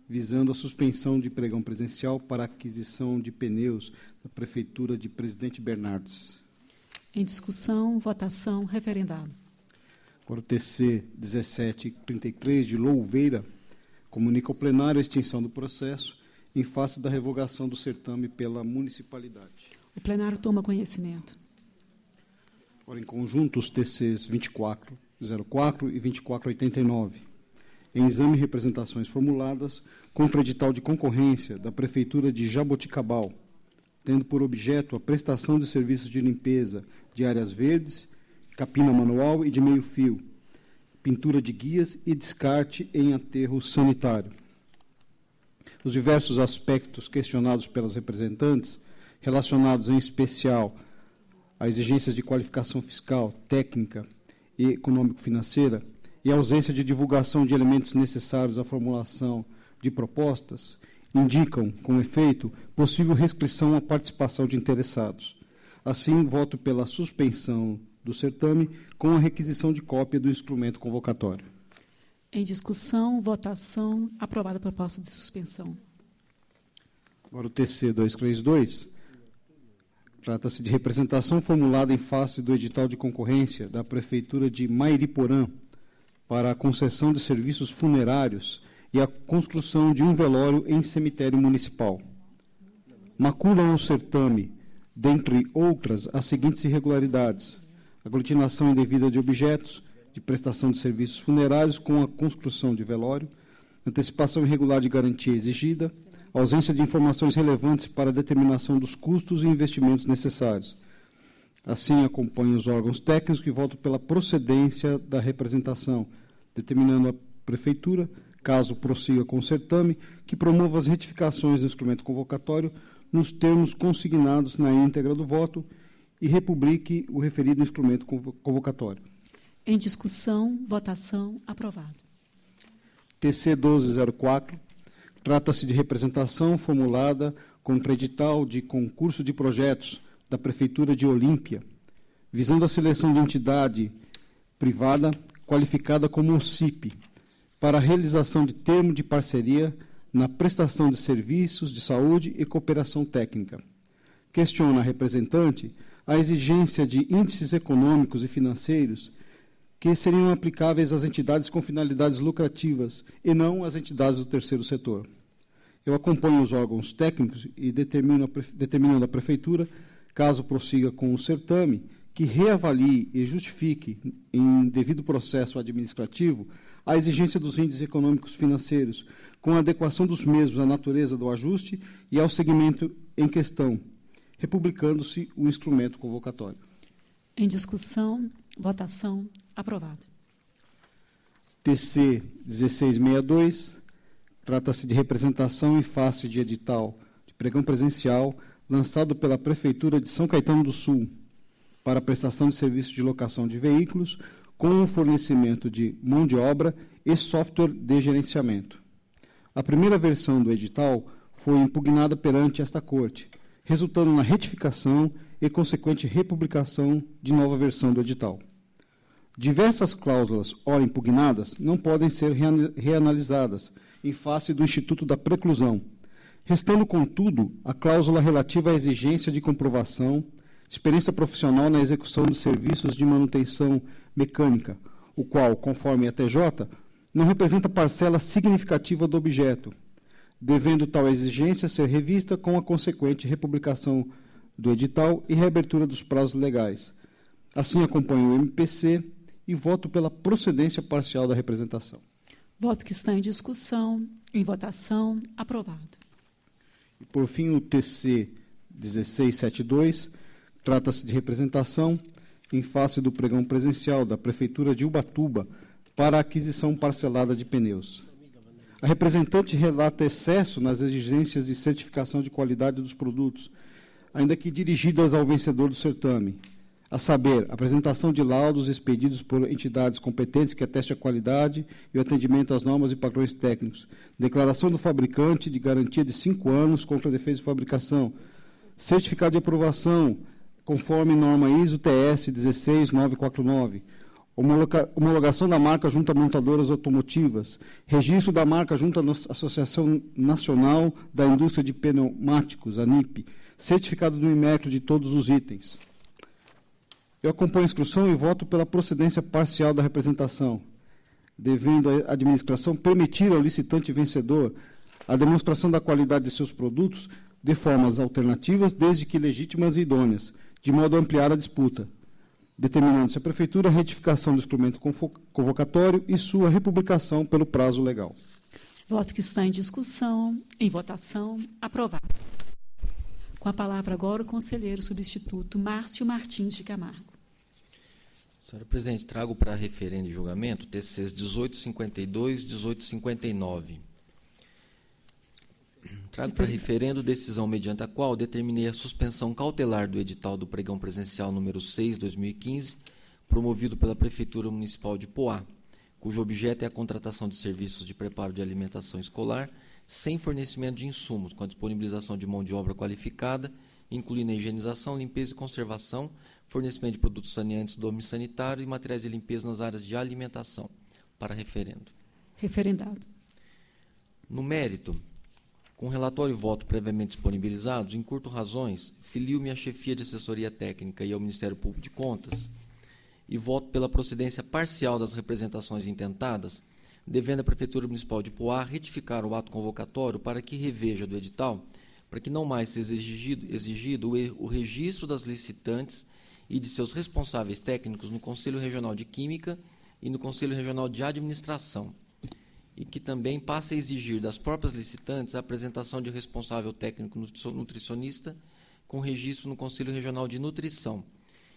visando a suspensão de pregão presencial para aquisição de pneus da Prefeitura de Presidente Bernardes. Em discussão, votação, referendado. Agora o TC 1733, de Louveira, comunica ao plenário a extinção do processo em face da revogação do certame pela municipalidade. O plenário toma conhecimento. Agora, em conjunto, os TCs 2401 2404 e 2489, em exame e representações formuladas contra o edital de concorrência da Prefeitura de Jaboticabal, tendo por objeto a prestação de serviços de limpeza de áreas verdes, capina manual e de meio-fio, pintura de guias e descarte em aterro sanitário. Os diversos aspectos questionados pelas representantes, relacionados em especial a exigências de qualificação fiscal, técnica e econômico-financeira, e a ausência de divulgação de elementos necessários à formulação de propostas, indicam, com efeito, possível restrição à participação de interessados. Assim, voto pela suspensão do certame com a requisição de cópia do instrumento convocatório. Em discussão, votação, aprovada a proposta de suspensão. Agora o TC 232. Trata-se de representação formulada em face do edital de concorrência da Prefeitura de Mairiporã para a concessão de serviços funerários e a construção de um velório em cemitério municipal. Maculam o certame, dentre outras, as seguintes irregularidades: aglutinação indevida de objetos, de prestação de serviços funerários com a construção de velório, antecipação irregular de garantia exigida, ausência de informações relevantes para a determinação dos custos e investimentos necessários. Assim, acompanho os órgãos técnicos que votam pela procedência da representação, determinando a Prefeitura, caso prossiga com o certame, que promova as retificações do instrumento convocatório nos termos consignados na íntegra do voto e republique o referido instrumento convocatório. Em discussão, votação, aprovado. TC 1204. Trata-se de representação formulada contra edital de concurso de projetos da Prefeitura de Olímpia, visando a seleção de entidade privada qualificada como OCIP, para a realização de termo de parceria na prestação de serviços de saúde e cooperação técnica. Questiona a representante a exigência de índices econômicos e financeiros que seriam aplicáveis às entidades com finalidades lucrativas e não às entidades do terceiro setor. Eu acompanho os órgãos técnicos e determinando a Prefeitura, caso prossiga com o certame, que reavalie e justifique, em devido processo administrativo, a exigência dos índices econômicos financeiros, com a adequação dos mesmos à natureza do ajuste e ao segmento em questão, republicando-se o instrumento convocatório. Em discussão, votação, aprovado. TC 1662, trata-se de representação em face de edital de pregão presencial lançado pela Prefeitura de São Caetano do Sul para a prestação de serviços de locação de veículos com o fornecimento de mão de obra e software de gerenciamento. A primeira versão do edital foi impugnada perante esta Corte, resultando na retificação e consequente republicação de nova versão do edital. Diversas cláusulas, ora impugnadas, não podem ser reanalisadas em face do Instituto da Preclusão, restando, contudo, a cláusula relativa à exigência de comprovação, experiência profissional na execução de serviços de manutenção mecânica, o qual, conforme a TJ, não representa parcela significativa do objeto, devendo tal exigência ser revista com a consequente republicação do edital e reabertura dos prazos legais. Assim, acompanho o MPC e voto pela procedência parcial da representação. Voto que está em discussão, em votação, aprovado. E, por fim, o TC 1672, trata-se de representação em face do pregão presencial da Prefeitura de Ubatuba para a aquisição parcelada de pneus. A representante relata excesso nas exigências de certificação de qualidade dos produtos, ainda que dirigidas ao vencedor do certame, a saber, apresentação de laudos expedidos por entidades competentes que atestem a qualidade e o atendimento às normas e padrões técnicos, declaração do fabricante de garantia de 5 anos contra defeitos de fabricação, certificado de aprovação conforme norma ISO TS 16949, homologação da marca junto a montadoras automotivas, registro da marca junto à Associação Nacional da Indústria de Pneumáticos, ANIP, certificado do IMECRO de todos os itens. Eu acompanho a instrução e voto pela procedência parcial da representação, devendo a administração permitir ao licitante vencedor a demonstração da qualidade de seus produtos de formas alternativas, desde que legítimas e idôneas, de modo a ampliar a disputa. determinando-se a Prefeitura a retificação do instrumento convocatório e sua republicação pelo prazo legal. Voto que está em discussão, em votação, aprovado. Com a palavra agora o conselheiro substituto Márcio Martins de Camargo. Senhora Presidente, trago para referendo e julgamento TCs 1852 e 1859. Trago para referendo decisão mediante a qual determinei a suspensão cautelar do edital do pregão presencial número 6/2015, promovido pela Prefeitura Municipal de Poá, cujo objeto é a contratação de serviços de preparo de alimentação escolar, sem fornecimento de insumos, com a disponibilização de mão de obra qualificada, incluindo a higienização, limpeza e conservação, fornecimento de produtos saneantes do domínio sanitário e materiais de limpeza nas áreas de alimentação. Para referendo. Referendado. No mérito, com relatório e voto previamente disponibilizados, encurto razões, filio-me à chefia de assessoria técnica e ao Ministério Público de Contas e voto pela procedência parcial das representações intentadas, devendo a Prefeitura Municipal de Poá retificar o ato convocatório para que reveja do edital, para que não mais seja exigido o registro das licitantes e de seus responsáveis técnicos no Conselho Regional de Química e no Conselho Regional de Administração, e que também passe a exigir das próprias licitantes a apresentação de responsável técnico nutricionista com registro no Conselho Regional de Nutrição,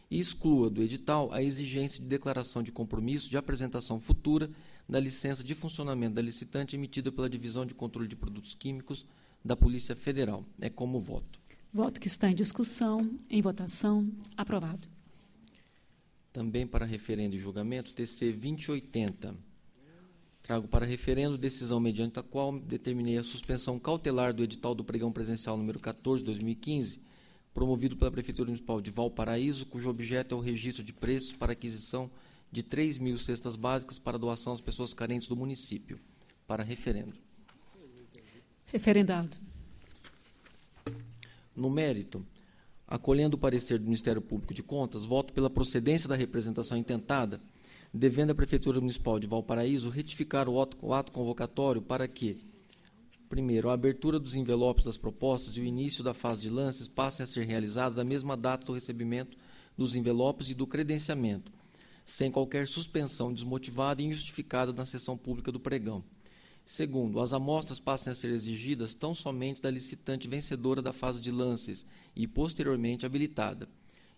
e exclua do edital a exigência de declaração de compromisso de apresentação futura da licença de funcionamento da licitante emitida pela Divisão de Controle de Produtos Químicos da Polícia Federal. É como voto. Voto que está em discussão, em votação, aprovado. Também para referendo e julgamento, TC 2080. Trago para referendo decisão mediante a qual determinei a suspensão cautelar do edital do pregão presencial número 14/2015, promovido pela Prefeitura Municipal de Valparaíso, cujo objeto é o registro de preços para aquisição de 3.000 cestas básicas para doação às pessoas carentes do município. Para referendo. Referendado. No mérito, acolhendo o parecer do Ministério Público de Contas, voto pela procedência da representação intentada, devendo a Prefeitura Municipal de Valparaíso retificar o ato convocatório para que, primeiro, a abertura dos envelopes das propostas e o início da fase de lances passem a ser realizados na mesma data do recebimento dos envelopes e do credenciamento, sem qualquer suspensão desmotivada e injustificada na sessão pública do pregão. Segundo, as amostras passem a ser exigidas tão somente da licitante vencedora da fase de lances e, posteriormente, habilitada.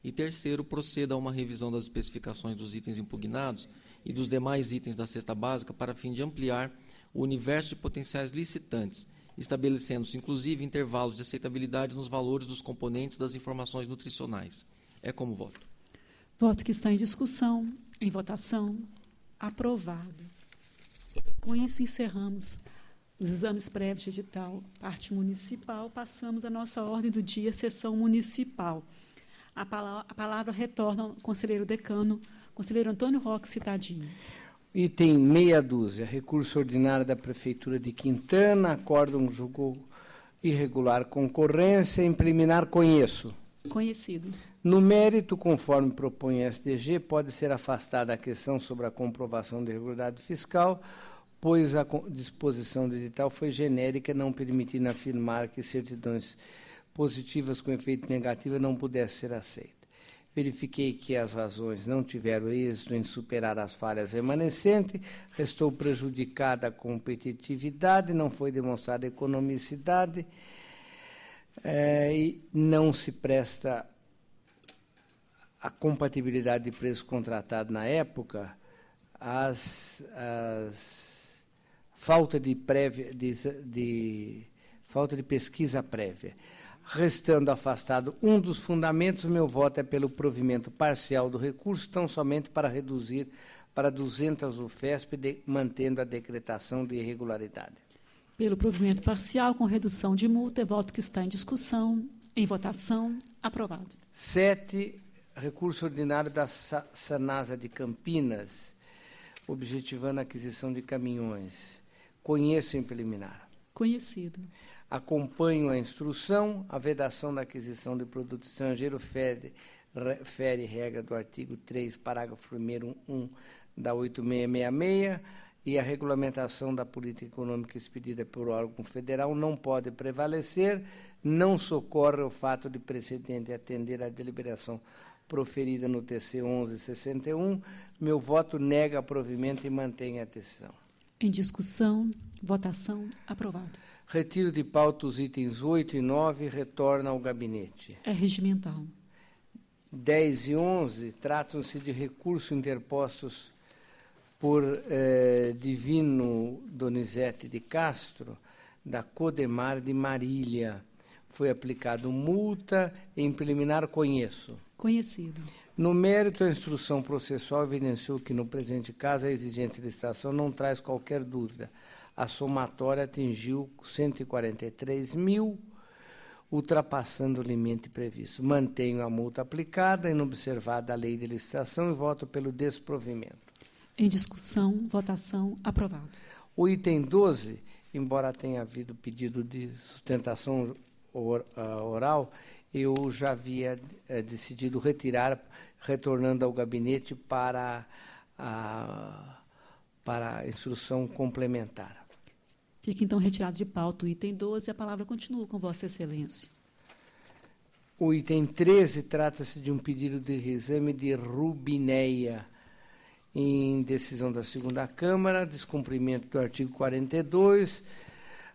E terceiro, proceda a uma revisão das especificações dos itens impugnados e dos demais itens da cesta básica para fim de ampliar o universo de potenciais licitantes, estabelecendo-se, inclusive, intervalos de aceitabilidade nos valores dos componentes das informações nutricionais. É como voto. Voto que está em discussão, em votação, aprovado. Com isso, encerramos os exames prévios de edital, parte municipal. Passamos à nossa ordem do dia, sessão municipal. A palavra retorna ao conselheiro decano, conselheiro Antônio Roque Citadini. Item meia dúzia, recurso ordinário da Prefeitura de Quintana, acórdão julgou irregular concorrência, em preliminar conheço. Conhecido. No mérito, conforme propõe a STG, pode ser afastada a questão sobre a comprovação de irregularidade fiscal, pois a disposição do edital foi genérica, não permitindo afirmar que certidões positivas com efeito negativo não pudessem ser aceitas. Verifiquei que as razões não tiveram êxito em superar as falhas remanescentes, restou prejudicada a competitividade, não foi demonstrada economicidade e não se presta a compatibilidade de preço contratado na época, falta de pesquisa prévia. Restando afastado um dos fundamentos, meu voto é pelo provimento parcial do recurso, tão somente para reduzir para 200 UFESP, mantendo a decretação de irregularidade. Pelo provimento parcial, com redução de multa, voto que está em discussão, em votação, aprovado. 7, recurso ordinário da Sanasa de Campinas, objetivando a aquisição de caminhões. Conheço em preliminar. Conhecido. Acompanho a instrução, a vedação da aquisição de produto estrangeiro fere regra do artigo 3, parágrafo 1º, 1 da 8666, e a regulamentação da política econômica expedida por órgão federal não pode prevalecer, não socorre o fato de precedente atender à deliberação proferida no TC 1161. Meu voto nega provimento e mantém a decisão. Em discussão, votação, aprovado. Retiro de pauta os itens 8 e 9 e retorna ao gabinete. É regimental. 10 e 11 tratam-se de recursos interpostos por Divino Donizete de Castro, da Codemar de Marília. Foi aplicado multa em preliminar conheço. Conhecido. No mérito, a instrução processual evidenciou que, no presente caso, a exigente licitação não traz qualquer dúvida. A somatória atingiu 143 mil, ultrapassando o limite previsto. Mantenho a multa aplicada, inobservada a lei de licitação, e voto pelo desprovimento. Em discussão, votação, aprovado. O item 12, embora tenha havido pedido de sustentação oral, eu já havia decidido retirar, retornando ao gabinete para a instrução complementar. Fica, então, retirado de pauta o item 12 e a palavra continua com Vossa Excelência. O item 13 trata-se de um pedido de reexame de Rubineia, em decisão da segunda Câmara, descumprimento do artigo 42.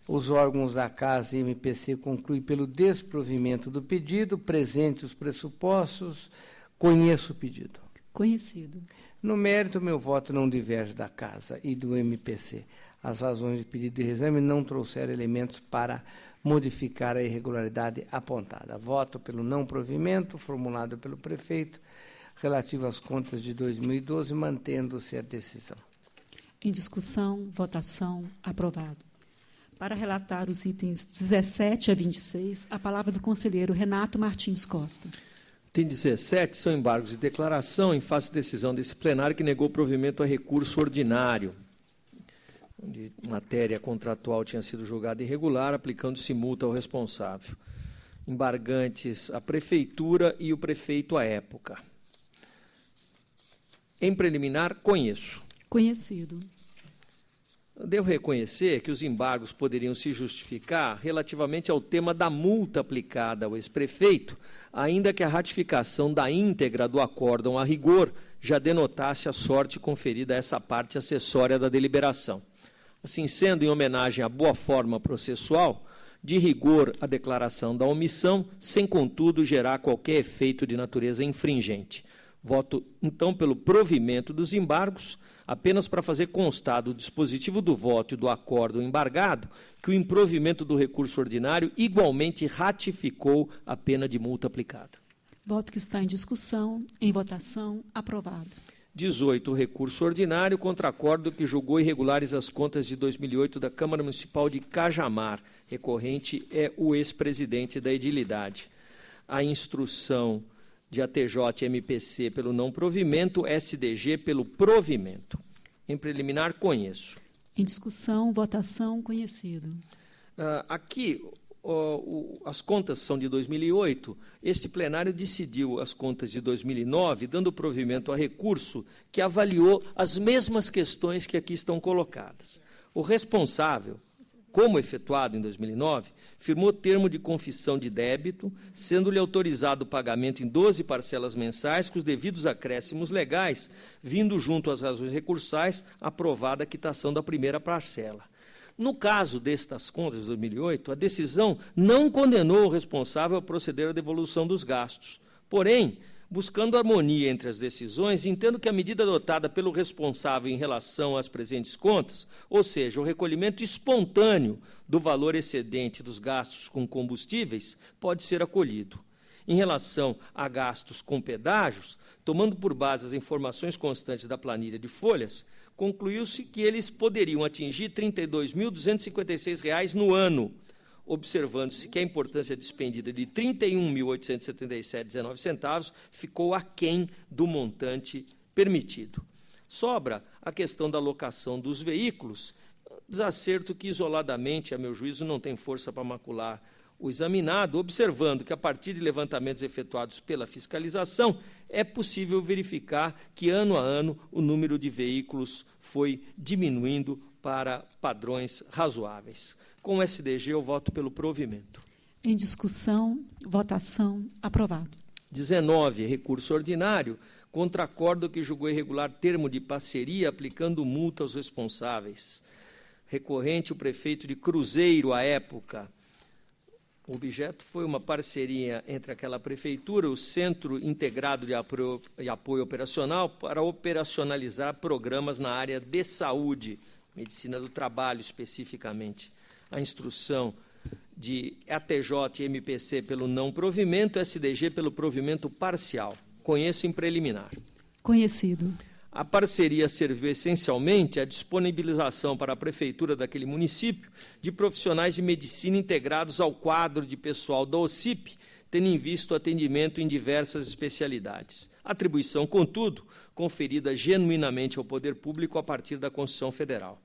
Os órgãos da Casa e MPC concluem pelo desprovimento do pedido, presente os pressupostos, conheço o pedido. Conhecido. No mérito, meu voto não diverge da Casa e do MPC. As razões de pedido de reexame não trouxeram elementos para modificar a irregularidade apontada. Voto pelo não provimento, formulado pelo prefeito, relativo às contas de 2012, mantendo-se a decisão. Em discussão, votação, aprovado. Para relatar os itens 17 a 26, a palavra do conselheiro Renato Martins Costa. Item 17 são embargos de declaração em face de decisão desse plenário que negou provimento a recurso ordinário, onde matéria contratual tinha sido julgada irregular, aplicando-se multa ao responsável. Embargantes a prefeitura e o prefeito à época. Em preliminar, conheço. Conhecido. Devo reconhecer que os embargos poderiam se justificar relativamente ao tema da multa aplicada ao ex-prefeito, ainda que a ratificação da íntegra do acórdão a rigor já denotasse a sorte conferida a essa parte acessória da deliberação. Assim sendo, em homenagem à boa forma processual, de rigor a declaração da omissão, sem, contudo, gerar qualquer efeito de natureza infringente. Voto, então, pelo provimento dos embargos, apenas para fazer constar do dispositivo do voto e do acórdão embargado que o improvimento do recurso ordinário igualmente ratificou a pena de multa aplicada. Voto que está em discussão, em votação, aprovado. 18, o recurso ordinário contra acórdão que julgou irregulares as contas de 2008 da Câmara Municipal de Cajamar. Recorrente é o ex-presidente da edilidade. A instrução de ATJ MPC pelo não provimento, SDG pelo provimento. Em preliminar, conheço. Em discussão, votação, conhecido. Aqui, as contas são de 2008. Este plenário decidiu as contas de 2009, dando provimento a recurso que avaliou as mesmas questões que aqui estão colocadas. O responsável, como efetuado em 2009, firmou termo de confissão de débito, sendo-lhe autorizado o pagamento em 12 parcelas mensais, com os devidos acréscimos legais, vindo junto às razões recursais, aprovada a quitação da primeira parcela. No caso destas contas de 2008, a decisão não condenou o responsável a proceder à devolução dos gastos. Porém, buscando harmonia entre as decisões, entendo que a medida adotada pelo responsável em relação às presentes contas, ou seja, o recolhimento espontâneo do valor excedente dos gastos com combustíveis, pode ser acolhido. Em relação a gastos com pedágios, tomando por base as informações constantes da planilha de folhas, concluiu-se que eles poderiam atingir R$ 32.256 no ano, observando-se que a importância despendida de R$ 31.877,19 ficou aquém do montante permitido. Sobra a questão da locação dos veículos, desacerto que, isoladamente, a meu juízo, não tem força para macular o examinado, observando que, a partir de levantamentos efetuados pela fiscalização, é possível verificar que, ano a ano, o número de veículos foi diminuindo para padrões razoáveis. Com o SDG, eu voto pelo provimento. Em discussão, votação, aprovado. 19, recurso ordinário, contra acordo que julgou irregular termo de parceria, aplicando multa aos responsáveis. Recorrente, o prefeito de Cruzeiro, à época. O objeto foi uma parceria entre aquela prefeitura, o Centro Integrado de Apoio Operacional, para operacionalizar programas na área de saúde, medicina do trabalho especificamente. A instrução de ATJ e MPC pelo não provimento, SDG pelo provimento parcial. Conheço em preliminar. Conhecido. A parceria serviu essencialmente à disponibilização para a prefeitura daquele município de profissionais de medicina integrados ao quadro de pessoal da OCIP, tendo em vista o atendimento em diversas especialidades. Atribuição, contudo, conferida genuinamente ao poder público a partir da Constituição Federal.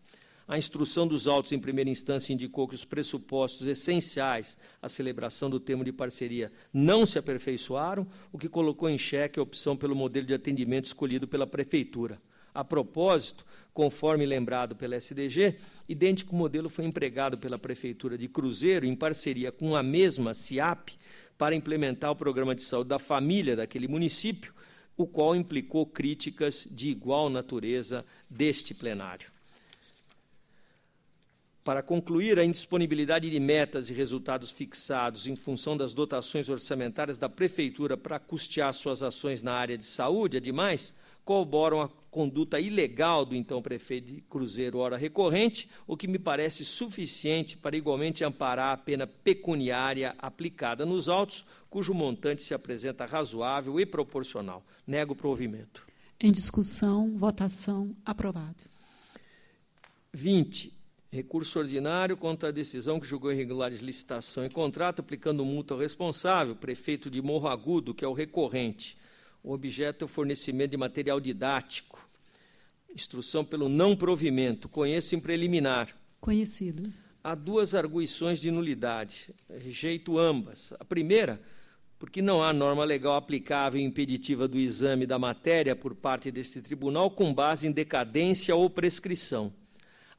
A instrução dos autos em primeira instância indicou que os pressupostos essenciais à celebração do termo de parceria não se aperfeiçoaram, o que colocou em xeque a opção pelo modelo de atendimento escolhido pela Prefeitura. A propósito, conforme lembrado pela SDG, idêntico modelo foi empregado pela Prefeitura de Cruzeiro em parceria com a mesma CIAP para implementar o programa de saúde da família daquele município, o qual implicou críticas de igual natureza deste plenário. Para concluir, a indisponibilidade de metas e resultados fixados em função das dotações orçamentárias da Prefeitura para custear suas ações na área de saúde, ademais, corroboram a conduta ilegal do então prefeito de Cruzeiro, ora recorrente, o que me parece suficiente para igualmente amparar a pena pecuniária aplicada nos autos, cujo montante se apresenta razoável e proporcional. Nego o provimento. Em discussão, votação, aprovado. 20. Recurso ordinário contra a decisão que julgou irregulares licitação e contrato, aplicando multa ao responsável, prefeito de Morro Agudo, que é o recorrente. O objeto é o fornecimento de material didático. Instrução pelo não provimento. Conheço em preliminar. Conhecido. Há duas arguições de nulidade. Rejeito ambas. A primeira, porque não há norma legal aplicável e impeditiva do exame da matéria por parte deste tribunal com base em decadência ou prescrição.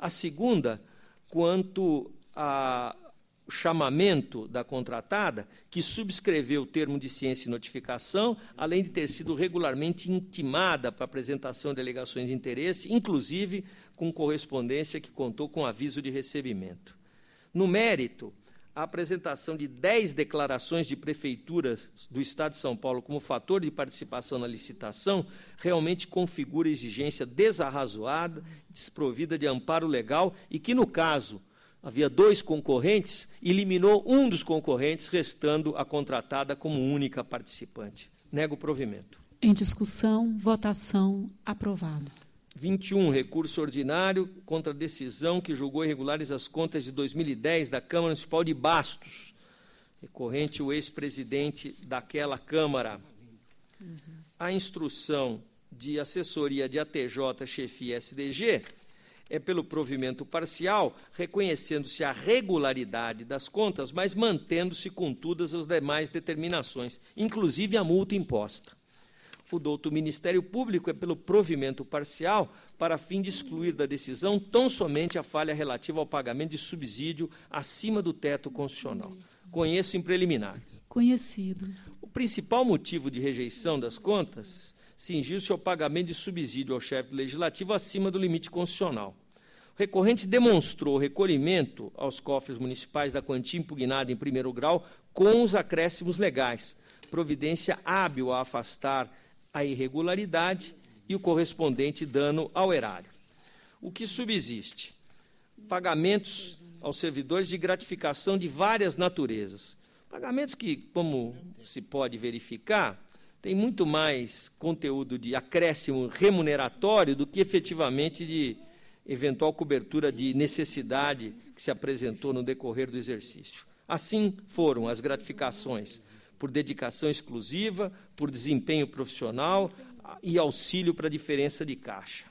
A segunda, quanto ao chamamento da contratada, que subscreveu o termo de ciência e notificação, além de ter sido regularmente intimada para apresentação de alegações de interesse, inclusive com correspondência que contou com aviso de recebimento. No mérito, a apresentação de 10 declarações de prefeituras do Estado de São Paulo como fator de participação na licitação realmente configura exigência desarrazoada, desprovida de amparo legal e que, no caso, havia 2 concorrentes, eliminou um dos concorrentes, restando a contratada como única participante. Nego o provimento. Em discussão, votação, aprovado. 21, recurso ordinário contra a decisão que julgou irregulares as contas de 2010 da Câmara Municipal de Bastos. Recorrente, o ex-presidente daquela Câmara. A instrução de assessoria de ATJ, chefia SDG, é pelo provimento parcial, reconhecendo-se a regularidade das contas, mas mantendo-se com todas as demais determinações, inclusive a multa imposta. O douto Ministério Público é pelo provimento parcial para fim de excluir da decisão tão somente a falha relativa ao pagamento de subsídio acima do teto constitucional. Conheço em preliminar. Conhecido. O principal motivo de rejeição das contas cingiu-se ao pagamento de subsídio ao chefe do Legislativo acima do limite constitucional. O recorrente demonstrou recolhimento aos cofres municipais da quantia impugnada em primeiro grau com os acréscimos legais, providência hábil a afastar a irregularidade e o correspondente dano ao erário. O que subsiste? Pagamentos aos servidores de gratificação de várias naturezas. Pagamentos que, como se pode verificar, têm muito mais conteúdo de acréscimo remuneratório do que efetivamente de eventual cobertura de necessidade que se apresentou no decorrer do exercício. Assim foram as gratificações por dedicação exclusiva, por desempenho profissional e auxílio para a diferença de caixa.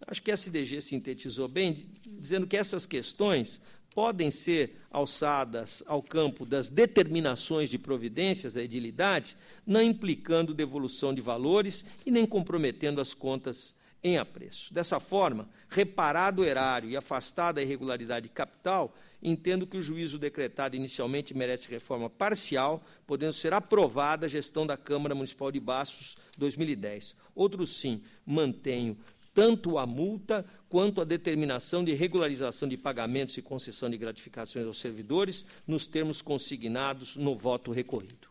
Acho que a SDG sintetizou bem, dizendo que essas questões podem ser alçadas ao campo das determinações de providências da edilidade, não implicando devolução de valores e nem comprometendo as contas em apreço. Dessa forma, reparado o erário e afastada a irregularidade capital, entendo que o juízo decretado inicialmente merece reforma parcial, podendo ser aprovada a gestão da Câmara Municipal de Bastos 2010. Outro sim, mantenho tanto a multa quanto a determinação de regularização de pagamentos e concessão de gratificações aos servidores, nos termos consignados no voto recorrido.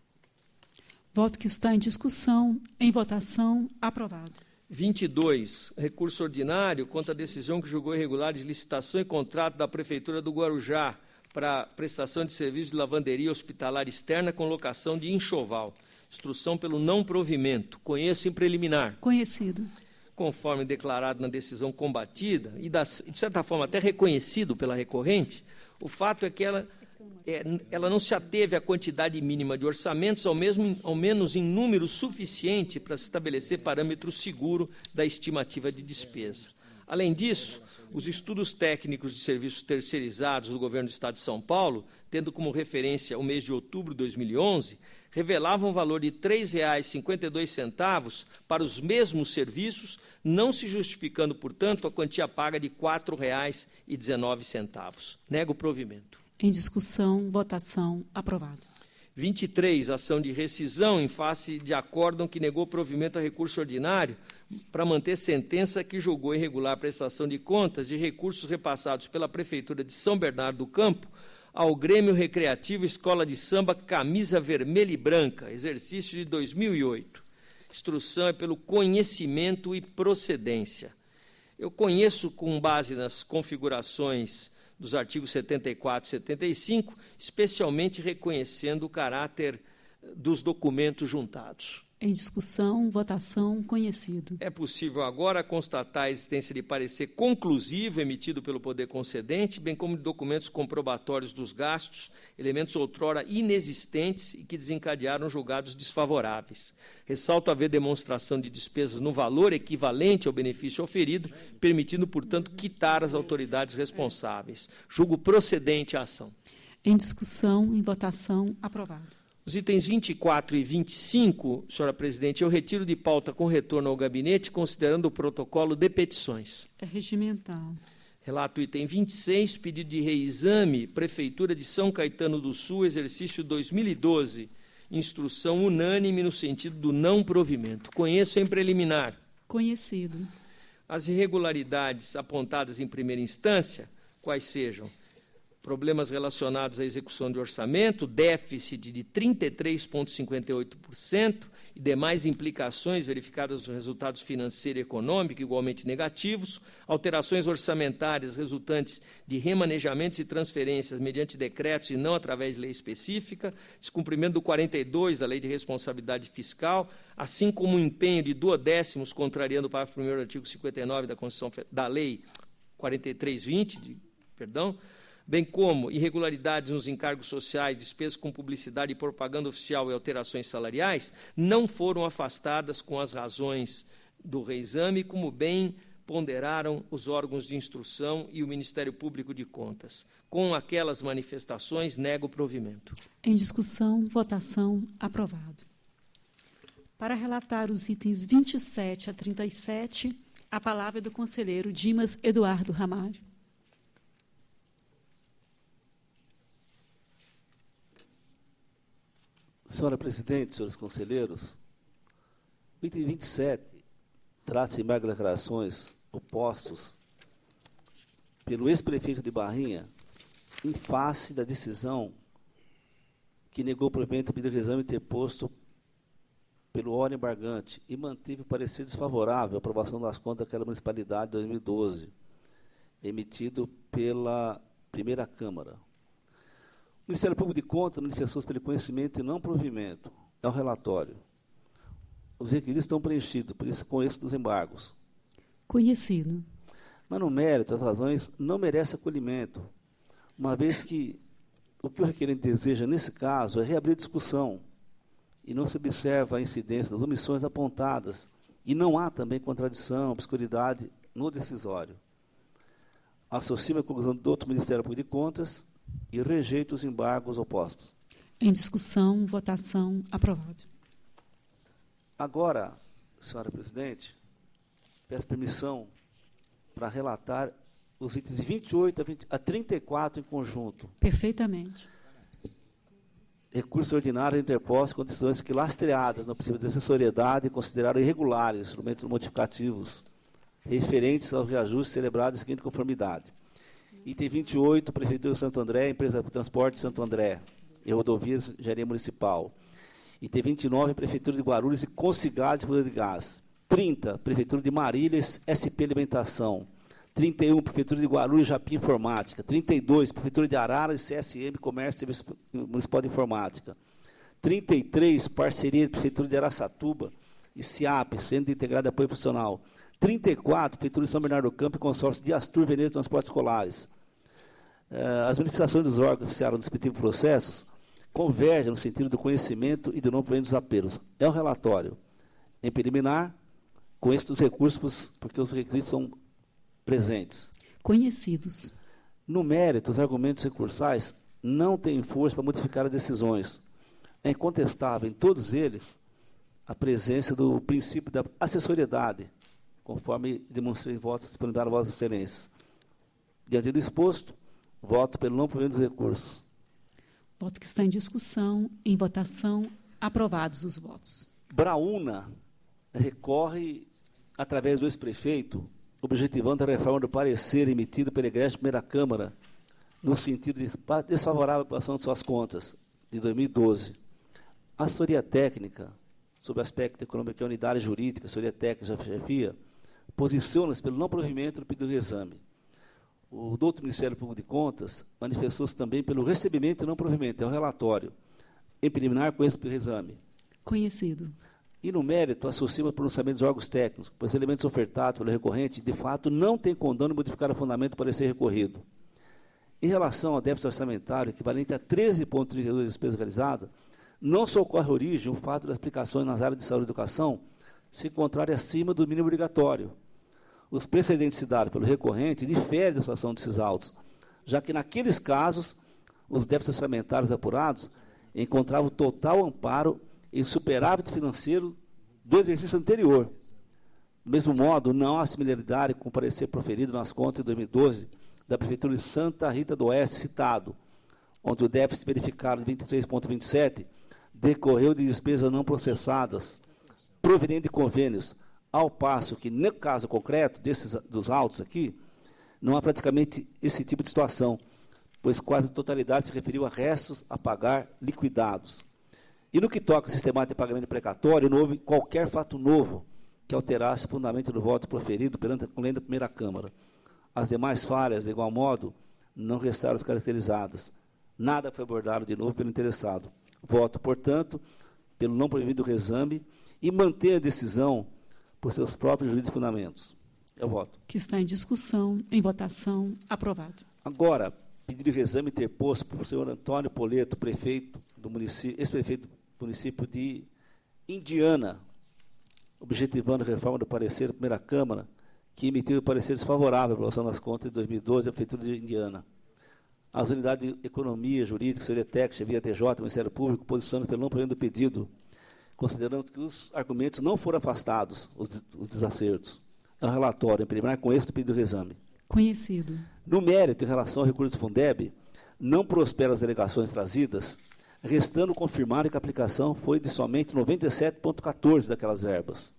Voto que está em discussão, em votação, aprovado. 22, recurso ordinário contra a decisão que julgou irregulares licitação e contrato da Prefeitura do Guarujá para prestação de serviços de lavanderia hospitalar externa com locação de enxoval. Instrução pelo não provimento. Conheço em preliminar. Conhecido. Conforme declarado na decisão combatida e, de certa forma, até reconhecido pela recorrente, o fato é que ela não se ateve à quantidade mínima de orçamentos, ao menos em número suficiente para se estabelecer parâmetro seguro da estimativa de despesa. Além disso, os estudos técnicos de serviços terceirizados do Governo do Estado de São Paulo, tendo como referência o mês de outubro de 2011, revelavam um valor de R$ 3,52 para os mesmos serviços, não se justificando, portanto, a quantia paga de R$ 4,19. Nego o provimento. Em discussão, votação, aprovado. 23, ação de rescisão em face de acórdão que negou provimento a recurso ordinário para manter sentença que julgou irregular a prestação de contas de recursos repassados pela Prefeitura de São Bernardo do Campo ao Grêmio Recreativo Escola de Samba Camisa Vermelha e Branca, exercício de 2008. Instrução é pelo conhecimento e procedência. Eu conheço, com base nas configurações dos artigos 74 e 75, especialmente reconhecendo o caráter dos documentos juntados. Em discussão, votação, conhecido. É possível agora constatar a existência de parecer conclusivo emitido pelo poder concedente, bem como de documentos comprobatórios dos gastos, elementos outrora inexistentes e que desencadearam julgados desfavoráveis. Ressalto haver demonstração de despesas no valor equivalente ao benefício oferido, permitindo, portanto, quitar as autoridades responsáveis. Julgo procedente a ação. Em discussão, em votação, aprovado. Os itens 24 e 25, senhora presidente, eu retiro de pauta com retorno ao gabinete, considerando o protocolo de petições. É regimental. Relato o item 26, pedido de reexame, Prefeitura de São Caetano do Sul, exercício 2012. Instrução unânime no sentido do não provimento. Conheço em preliminar. Conhecido. As irregularidades apontadas em primeira instância, quais sejam? Problemas relacionados à execução de orçamento, déficit de 33,58% e demais implicações verificadas nos resultados financeiro e econômico igualmente negativos, alterações orçamentárias resultantes de remanejamentos e transferências mediante decretos e não através de lei específica, descumprimento do 42 da Lei de Responsabilidade Fiscal, assim como o empenho de duodécimos contrariando o parágrafo 1º do artigo 59 da Constituição da Lei 4320, bem como irregularidades nos encargos sociais, despesas com publicidade e propaganda oficial e alterações salariais, não foram afastadas com as razões do reexame, como bem ponderaram os órgãos de instrução e o Ministério Público de Contas. Com aquelas manifestações, nego o provimento. Em discussão, votação, aprovado. Para relatar os itens 27 a 37, a palavra é do conselheiro Dimas Eduardo Ramalho. Senhora presidente, senhores conselheiros, o item 27 trata-se de embargo de declarações opostos pelo ex-prefeito de Barrinha em face da decisão que negou o provimento pedido de reexame interposto pelo órgão embargante e manteve o parecer desfavorável à aprovação das contas daquela municipalidade de 2012, emitido pela primeira Câmara. O Ministério Público de Contas manifestou-se pelo conhecimento e não provimento. É o relatório. Os requisitos estão preenchidos, por isso conheço dos embargos. Conhecido. Mas no mérito, as razões não merecem acolhimento, uma vez que o que o requerente deseja, nesse caso, é reabrir a discussão e não se observa a incidência das omissões apontadas e não há também contradição, obscuridade no decisório. Associo a conclusão do outro Ministério Público de Contas e rejeito os embargos opostos. Em discussão, votação, aprovado. Agora, senhora presidente, peço permissão para relatar os itens de 28 a 34 em conjunto. Perfeitamente. Recurso ordinário interposto com decisões que, lastreadas no princípio de assessoriedade, consideraram irregulares instrumentos modificativos referentes aos reajustes celebrados em seguinte conformidade. Item 28, Prefeitura de Santo André, Empresa de Transporte de Santo André e Rodovias Engenharia Municipal. Item 29, Prefeitura de Guarulhos e Consigás de Fluido de Gás. 30, Prefeitura de Marílias, SP Alimentação. 31, Prefeitura de Guarulhos, Japim Informática. 32, Prefeitura de Araras, CSM, Comércio e Serviço Municipal de Informática. 33, Parceria de Prefeitura de Araçatuba e CIAP, Centro de Integrado de Apoio Profissional. 34, Prefeitura de São Bernardo do Campo e Consórcio de Astur Veneza de Transportes Escolares. As manifestações dos órgãos oficiais dos respectivos processos convergem no sentido do conhecimento e do não provimento dos apelos. É um relatório em preliminar, com estes recursos, porque os requisitos são presentes. Conhecidos. No mérito, os argumentos recursais não têm força para modificar as decisões. É incontestável em todos eles a presença do princípio da assessoriedade, conforme demonstrei em votos disponibilizados a Vossas Excelências. Diante do exposto, voto pelo não provimento dos recursos. Voto que está em discussão, em votação, aprovados os votos. Braúna recorre, através do ex-prefeito, objetivando a reforma do parecer emitido pela Igreja de Primeira Câmara, no sentido de desfavorável à aprovação de suas contas, de 2012. A assessoria técnica, sob o aspecto econômico e unidade jurídica, assessoria técnica e chefia, posiciona-se pelo não provimento do pedido de exame. O doutor Ministério Público de Contas manifestou-se também pelo recebimento e não provimento, é um relatório, em preliminar com esse exame. Conhecido. E no mérito, associa o pronunciamento dos órgãos técnicos, pois elementos ofertados pelo recorrente, de fato, não tem condão em modificar o fundamento para ser recorrido. Em relação ao déficit orçamentário, equivalente a 13,32% de despesa realizada, não socorre origem o fato das aplicações nas áreas de saúde e educação se encontrarem acima do mínimo obrigatório. Os precedentes citados pelo recorrente diferem da situação desses autos, já que, naqueles casos, os déficits orçamentários apurados encontravam total amparo em superávit financeiro do exercício anterior. Do mesmo modo, não há similaridade com o parecer proferido nas contas de 2012 da Prefeitura de Santa Rita do Oeste, citado, onde o déficit verificado de 23,27 decorreu de despesas não processadas, provenientes de convênios, ao passo que, no caso concreto dos autos aqui, não há praticamente esse tipo de situação, pois quase a totalidade se referiu a restos a pagar liquidados. E no que toca ao sistema de pagamento precatório, não houve qualquer fato novo que alterasse o fundamento do voto proferido perante a lei da primeira Câmara. As demais falhas, de igual modo, não restaram caracterizadas. Nada foi abordado de novo pelo interessado. Voto, portanto, pelo não provimento do reexame e manter a decisão por seus próprios jurídicos fundamentos. É o voto. Que está em discussão, em votação, aprovado. Agora, pedido de reexame interposto por senhor Antônio Poleto, prefeito do município, ex-prefeito do município de Indiana, objetivando a reforma do parecer da primeira Câmara, que emitiu o parecer desfavorável à aprovação das contas de 2012 da Prefeitura de Indiana. As unidades de economia, jurídica, assessoria técnica, via TJ, Ministério Público, posicionam pelo não provimento do pedido, considerando que os argumentos não foram afastados, os desacertos. É um relatório em preliminar com êxito do pedido de reexame. Conhecido. No mérito, em relação ao recurso do Fundeb, não prosperam as alegações trazidas, restando confirmado que a aplicação foi de somente 97,14% daquelas verbas.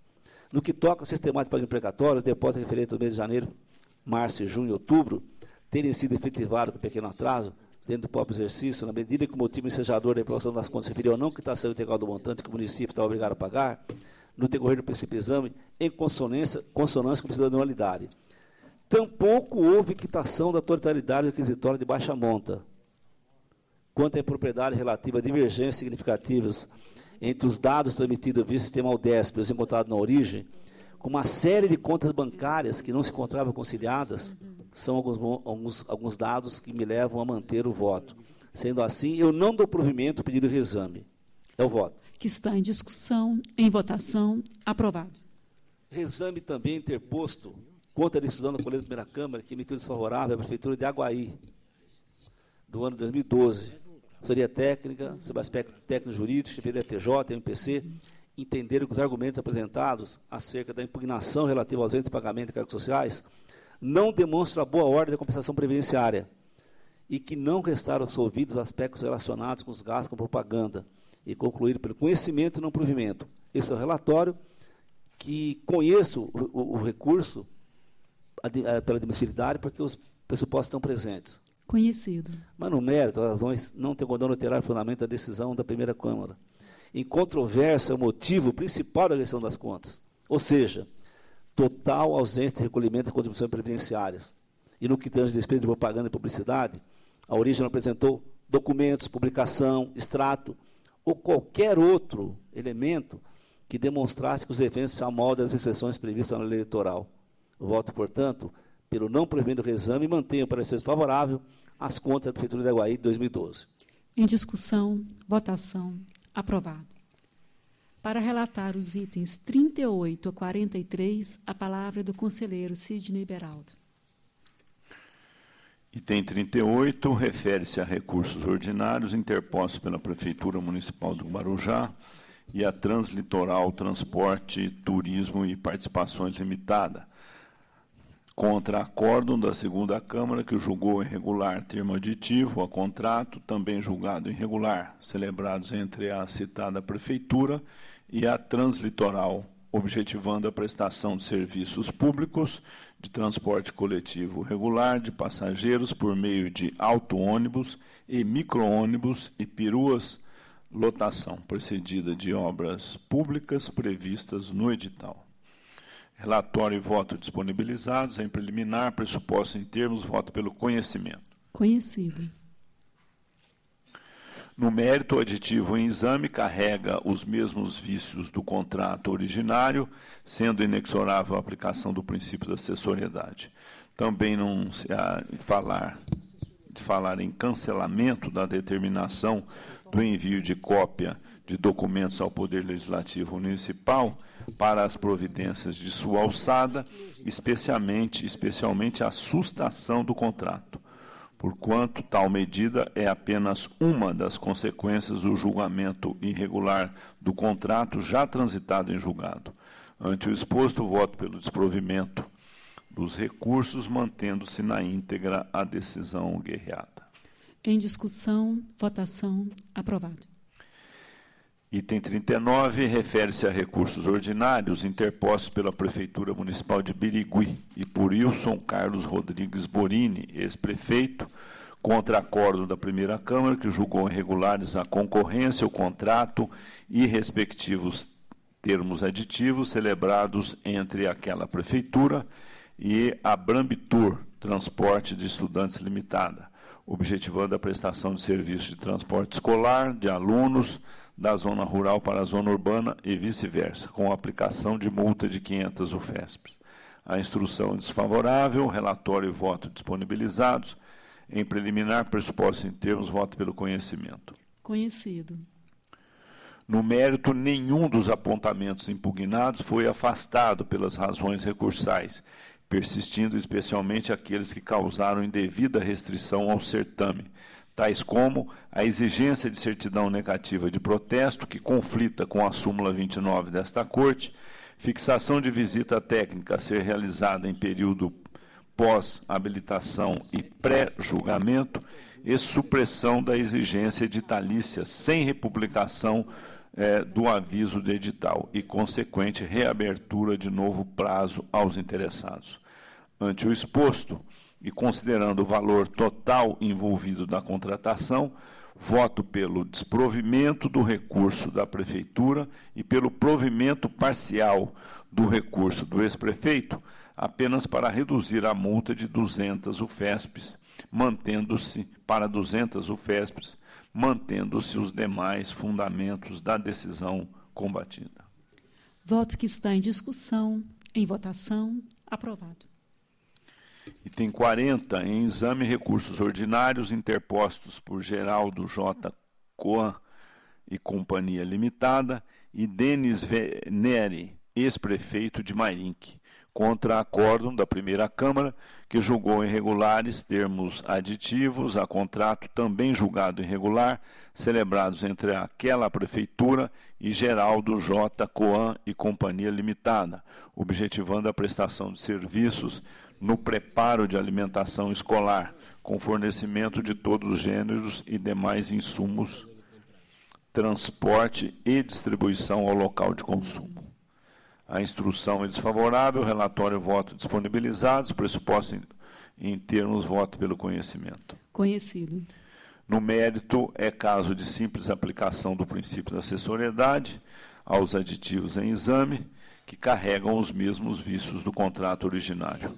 No que toca ao sistemático de pagamento precatório, os depósitos referentes aos meses de janeiro, março, junho e outubro terem sido efetivados com pequeno atraso, dentro do próprio exercício, na medida que o motivo ensejador da aprovação das contas se referiu a não quitação integral do montante que o município está obrigado a pagar, no decorrer do princípio de exame, em consonância com o princípio da anualidade. Tampouco houve quitação da totalidade requisitória de baixa monta. Quanto à propriedade relativa a divergências significativas entre os dados transmitidos via sistema Aldesp e os encontrados na origem, com uma série de contas bancárias que não se encontravam conciliadas, são alguns dados que me levam a manter o voto. Sendo assim, eu não dou provimento ao pedido de reexame. É o voto. Que está em discussão, em votação, aprovado. Reexame também interposto contra a decisão da Colégio da Primeira Câmara, que emitiu desfavorável à Prefeitura de Aguaí, do ano 2012. Assessoria técnica, sobre aspecto técnico-jurídico, chefia da TJ, MPC, entenderam que os argumentos apresentados acerca da impugnação relativa aos entes de pagamento de cargos sociais não demonstram a boa ordem da compensação previdenciária e que não restaram absolvidos aspectos relacionados com os gastos com propaganda e concluíram pelo conhecimento e não provimento. Esse é o relatório que conheço o recurso pela admissibilidade porque os pressupostos estão presentes. Conhecido. Mas no mérito, as razões não têm condão literário fundamento da decisão da primeira Câmara. Em controvérsia, é o motivo principal da eleição das contas. Ou seja, total ausência de recolhimento de contribuições previdenciárias. E no que tange despesa de propaganda e publicidade, a origem não apresentou documentos, publicação, extrato ou qualquer outro elemento que demonstrasse que os eventos se amoldam às restrições previstas na lei eleitoral. Voto, portanto, pelo não provimento do reexame e mantenho o parecer favorável às contas da Prefeitura de Itaguaí de 2012. Em discussão, votação, aprovado. Para relatar os itens 38 a 43, a palavra é do conselheiro Sidney Beraldo. Item 38 refere-se a recursos ordinários interpostos pela Prefeitura Municipal do Guarujá e a Translitoral Transporte, Turismo e Participações Limitada, contra acórdão da segunda Câmara que julgou irregular termo aditivo a contrato, também julgado irregular, celebrados entre a citada Prefeitura e a Translitoral, objetivando a prestação de serviços públicos de transporte coletivo regular de passageiros por meio de auto-ônibus e micro-ônibus e peruas, lotação precedida de obras públicas previstas no edital. Relatório e voto disponibilizados. Em preliminar, pressuposto em termos, voto pelo conhecimento. Conhecido. No mérito, o aditivo em exame carrega os mesmos vícios do contrato originário, sendo inexorável a aplicação do princípio da acessoriedade. Também não se há de falar em cancelamento da determinação do envio de cópia de documentos ao Poder Legislativo Municipal para as providências de sua alçada, especialmente a sustação do contrato, porquanto tal medida é apenas uma das consequências do julgamento irregular do contrato já transitado em julgado. Ante o exposto, voto pelo desprovimento dos recursos, mantendo-se na íntegra a decisão guerreada. Em discussão, votação, aprovado. Item 39 refere-se a recursos ordinários interpostos pela Prefeitura Municipal de Birigui e por Wilson Carlos Rodrigues Borini, ex-prefeito, contra acórdão da primeira Câmara, que julgou irregulares a concorrência, o contrato e respectivos termos aditivos celebrados entre aquela Prefeitura e a Brambitur, Transporte de Estudantes Limitada, objetivando a prestação de serviços de transporte escolar de alunos da zona rural para a zona urbana e vice-versa, com aplicação de multa de 500 UFESPs. A instrução é desfavorável, relatório e voto disponibilizados. Em preliminar, pressupostos em termos, voto pelo conhecimento. Conhecido. No mérito, nenhum dos apontamentos impugnados foi afastado pelas razões recursais, persistindo especialmente aqueles que causaram indevida restrição ao certame, tais como a exigência de certidão negativa de protesto, que conflita com a súmula 29 desta Corte, fixação de visita técnica a ser realizada em período pós-habilitação e pré-julgamento e supressão da exigência editalícia sem republicação do aviso de edital e consequente reabertura de novo prazo aos interessados. Ante o exposto, e considerando o valor total envolvido da contratação, voto pelo desprovimento do recurso da Prefeitura e pelo provimento parcial do recurso do ex-prefeito, apenas para reduzir a multa de 200 UFESPs, mantendo-se para 200 UFESPs, mantendo-se os demais fundamentos da decisão combatida. Voto que está em discussão, em votação, aprovado. Item 40, em exame, recursos ordinários interpostos por Geraldo J. Coan e Companhia Limitada e Denis Venere, ex-prefeito de Mairink, contra acórdão da primeira Câmara, que julgou irregulares termos aditivos a contrato também julgado irregular, celebrados entre aquela Prefeitura e Geraldo J. Coan e Companhia Limitada, objetivando a prestação de serviços no preparo de alimentação escolar, com fornecimento de todos os gêneros e demais insumos, transporte e distribuição ao local de consumo. A instrução é desfavorável, relatório e voto disponibilizados, pressuposto em termos, voto pelo conhecimento. Conhecido. No mérito, é caso de simples aplicação do princípio da acessoriedade aos aditivos em exame, que carregam os mesmos vícios do contrato originário.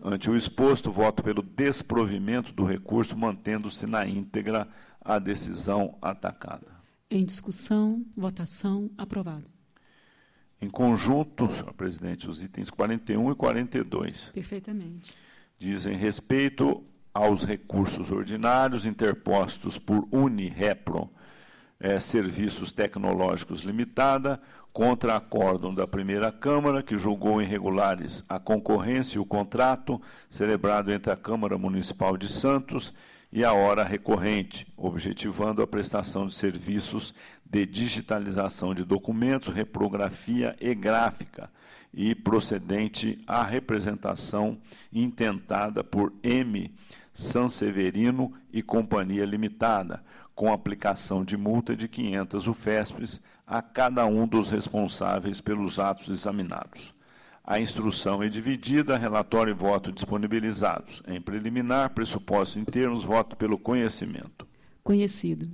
Ante o exposto, voto pelo desprovimento do recurso, mantendo-se na íntegra a decisão atacada. Em discussão, votação, aprovado. Em conjunto, senhor presidente, os itens 41 e 42. Perfeitamente. Dizem respeito aos recursos ordinários interpostos por Unirepro, Serviços Tecnológicos Limitada, contra acórdão da primeira Câmara, que julgou irregulares a concorrência e o contrato celebrado entre a Câmara Municipal de Santos e a hora recorrente, objetivando a prestação de serviços de digitalização de documentos, reprografia e gráfica, e procedente à representação intentada por M. Sanseverino e Companhia Limitada, com aplicação de multa de 500 UFESPs a cada um dos responsáveis pelos atos examinados. A instrução é dividida, relatório e voto disponibilizados. Em preliminar, pressuposto em termos, voto pelo conhecimento. Conhecido.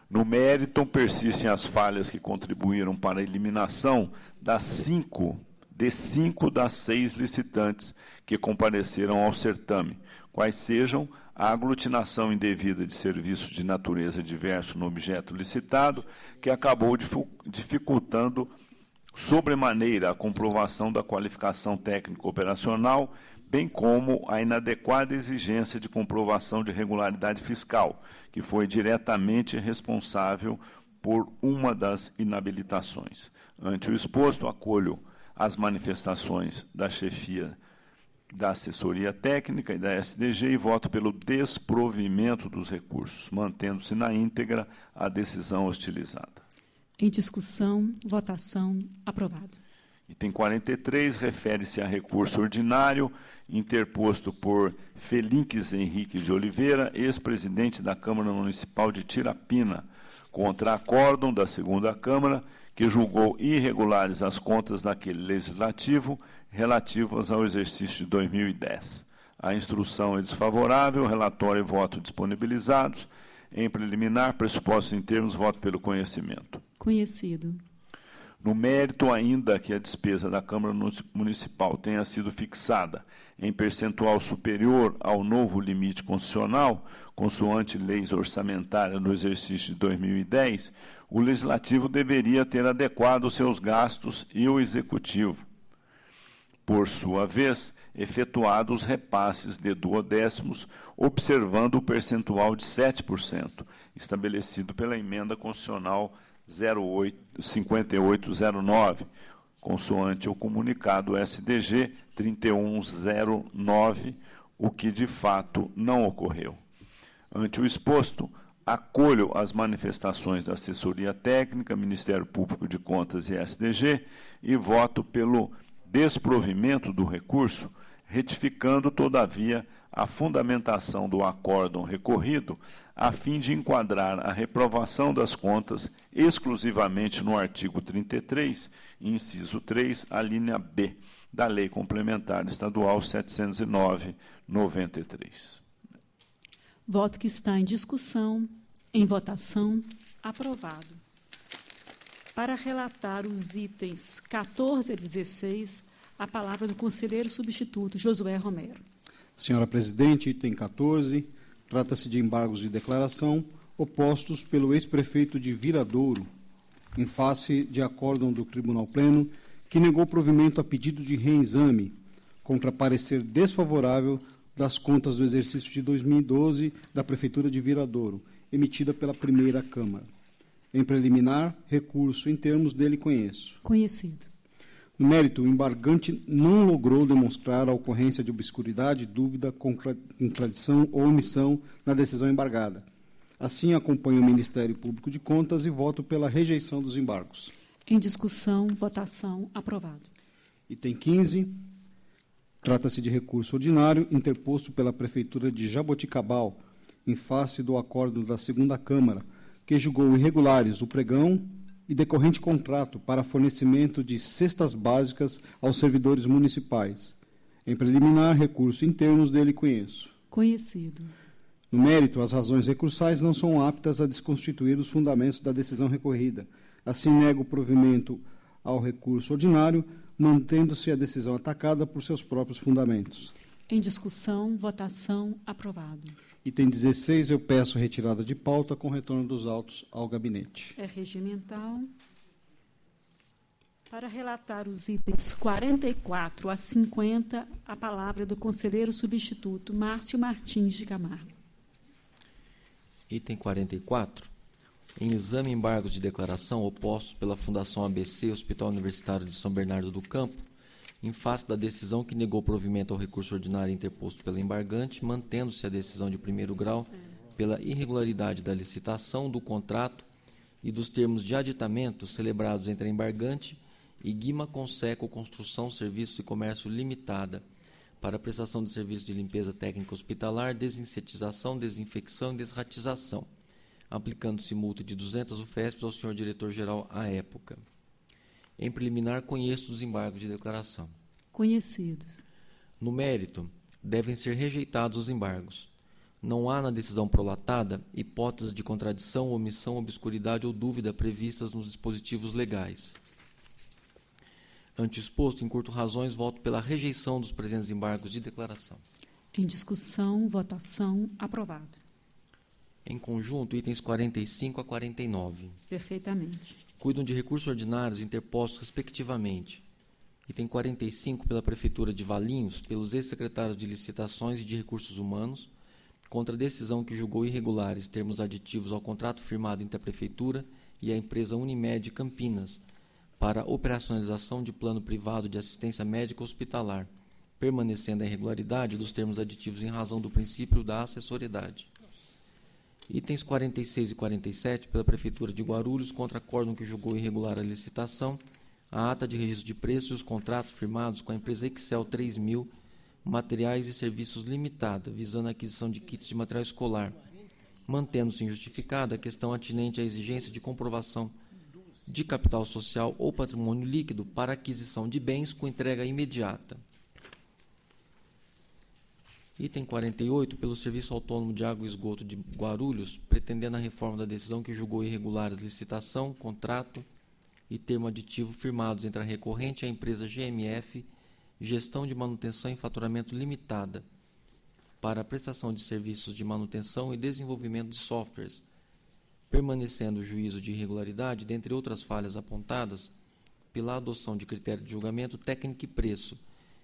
No mérito, persistem as falhas que contribuíram para a eliminação de 5 das 6 licitantes que compareceram ao certame, quais sejam a aglutinação indevida de serviços de natureza diverso no objeto licitado, que acabou dificultando sobremaneira a comprovação da qualificação técnico-operacional, bem como a inadequada exigência de comprovação de regularidade fiscal, que foi diretamente responsável por uma das inabilitações. Ante o exposto, acolho as manifestações da chefia da assessoria técnica e da SDG e voto pelo desprovimento dos recursos, mantendo-se na íntegra a decisão hostilizada. Em discussão, votação, aprovado. Item 43 refere-se a recurso ordinário interposto por Felix Henrique de Oliveira, ex-presidente da Câmara Municipal de Tirapina, contra acórdão da segunda Câmara, que julgou irregulares as contas daquele legislativo relativas ao exercício de 2010. A instrução é desfavorável, relatório e voto disponibilizados. Em preliminar, pressupostos em termos, voto pelo conhecimento. Conhecido. No mérito, ainda que a despesa da Câmara Municipal tenha sido fixada em percentual superior ao novo limite constitucional, consoante leis orçamentárias no exercício de 2010, o Legislativo deveria ter adequado os seus gastos e o Executivo, por sua vez, efetuado os repasses de duodécimos, observando o percentual de 7%, estabelecido pela Emenda Constitucional 5809, consoante o comunicado SDG 3109, o que de fato não ocorreu. Ante o exposto, acolho as manifestações da Assessoria Técnica, Ministério Público de Contas e SDG e voto pelo desprovimento do recurso, retificando, todavia, a fundamentação do acórdão recorrido, a fim de enquadrar a reprovação das contas exclusivamente no artigo 33, inciso 3, a linha B, da Lei Complementar Estadual 709/93. Voto que está em discussão, em votação, aprovado. Para relatar os itens 14 a 16, a palavra do conselheiro substituto Josué Romero. Senhora presidente, item 14, trata-se de embargos de declaração opostos pelo ex-prefeito de Viradouro, em face de acórdão do Tribunal Pleno, que negou provimento a pedido de reexame, contra parecer desfavorável das contas do exercício de 2012 da Prefeitura de Viradouro, emitida pela primeira Câmara. Em preliminar, recurso em termos dele conheço. Conhecido. No mérito, o embargante não logrou demonstrar a ocorrência de obscuridade, dúvida, contradição ou omissão na decisão embargada. Assim, acompanho o Ministério Público de Contas e voto pela rejeição dos embargos. Em discussão, votação, aprovado. Item 15. Trata-se de recurso ordinário interposto pela Prefeitura de Jaboticabal, em face do acordo da segunda Câmara, que julgou irregulares o pregão e decorrente contrato para fornecimento de cestas básicas aos servidores municipais. Em preliminar, recurso em termos dele conheço. Conhecido. No mérito, as razões recursais não são aptas a desconstituir os fundamentos da decisão recorrida. Assim, nego o provimento ao recurso ordinário, mantendo-se a decisão atacada por seus próprios fundamentos. Em discussão, votação, aprovado. Item 16, eu peço retirada de pauta com retorno dos autos ao gabinete. É regimental. Para relatar os itens 44 a 50, a palavra é do conselheiro substituto Márcio Martins de Camargo. Item 44. Em exame e embargos de declaração opostos pela Fundação ABC Hospital Universitário de São Bernardo do Campo, em face da decisão que negou provimento ao recurso ordinário interposto pelo embargante, mantendo-se a decisão de primeiro grau pela irregularidade da licitação, do contrato e dos termos de aditamento celebrados entre a embargante e Guima Conseco Construção, Serviços e Comércio Limitada, para a prestação de serviços de limpeza técnica hospitalar, desinsetização, desinfecção e desratização, aplicando-se multa de 200 UFESP ao senhor diretor-geral à época. Em preliminar, conheço os embargos de declaração. Conhecidos. No mérito, devem ser rejeitados os embargos. Não há na decisão prolatada hipóteses de contradição, omissão, obscuridade ou dúvida previstas nos dispositivos legais. Ante exposto, em curto razões, voto pela rejeição dos presentes embargos de declaração. Em discussão, votação, aprovado. Em conjunto, itens 45 a 49. Perfeitamente. Cuidam de recursos ordinários interpostos respectivamente. Item 45 pela Prefeitura de Valinhos, pelos ex-secretários de Licitações e de Recursos Humanos, contra a decisão que julgou irregulares termos aditivos ao contrato firmado entre a Prefeitura e a empresa Unimed Campinas para operacionalização de plano privado de assistência médica hospitalar, permanecendo a irregularidade dos termos aditivos em razão do princípio da acessoriedade. Itens 46 e 47 pela Prefeitura de Guarulhos contra acórdão que julgou irregular a licitação, a ata de registro de preços e os contratos firmados com a empresa Excel 3000, Materiais e Serviços Limitada, visando a aquisição de kits de material escolar, mantendo-se injustificada a questão atinente à exigência de comprovação de capital social ou patrimônio líquido para aquisição de bens com entrega imediata. Item 48, pelo Serviço Autônomo de Água e Esgoto de Guarulhos, pretendendo a reforma da decisão que julgou irregulares licitação, contrato e termo aditivo firmados entre a recorrente e a empresa GMF Gestão de Manutenção e Faturamento Limitada, para a prestação de serviços de manutenção e desenvolvimento de softwares, permanecendo o juízo de irregularidade, dentre outras falhas apontadas, pela adoção de critério de julgamento técnico e preço,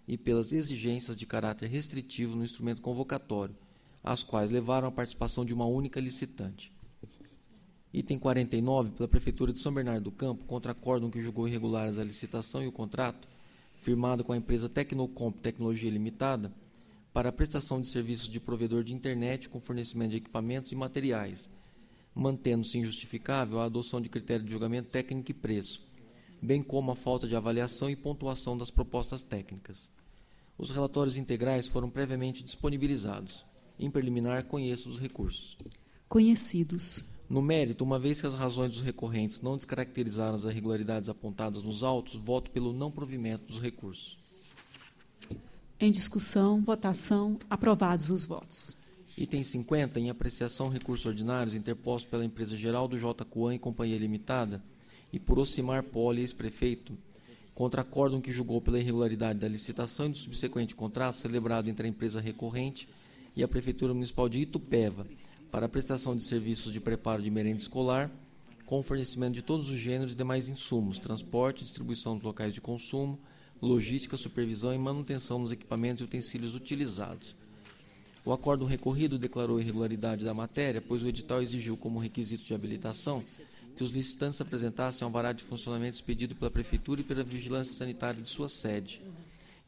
e pelas exigências de caráter restritivo no instrumento convocatório, as quais levaram à participação de uma única licitante. Item 49, pela Prefeitura de São Bernardo do Campo, contra acórdão que julgou irregulares a licitação e o contrato, firmado com a empresa Tecnocomp Tecnologia Limitada, para a prestação de serviços de provedor de internet com fornecimento de equipamentos e materiais, mantendo-se injustificável a adoção de critério de julgamento técnico e preço, bem como a falta de avaliação e pontuação das propostas técnicas. Os relatórios integrais foram previamente disponibilizados. Em preliminar, conheço os recursos. Conhecidos. No mérito, uma vez que as razões dos recorrentes não descaracterizaram as irregularidades apontadas nos autos, voto pelo não provimento dos recursos. Em discussão, votação, aprovados os votos. Item 50, em apreciação recursos ordinários interpostos pela empresa Geraldo J. Coan e Companhia Limitada e por Ocimar Poli, ex-prefeito, contra acórdão que julgou pela irregularidade da licitação e do subsequente contrato celebrado entre a empresa recorrente e a Prefeitura Municipal de Itupeva para a prestação de serviços de preparo de merenda escolar, com fornecimento de todos os gêneros e demais insumos, transporte, distribuição dos locais de consumo, logística, supervisão e manutenção dos equipamentos e utensílios utilizados. O acórdão recorrido declarou irregularidade da matéria, pois o edital exigiu como requisitos de habilitação que os licitantes apresentassem um alvará de funcionamento expedido pela Prefeitura e pela Vigilância Sanitária de sua sede,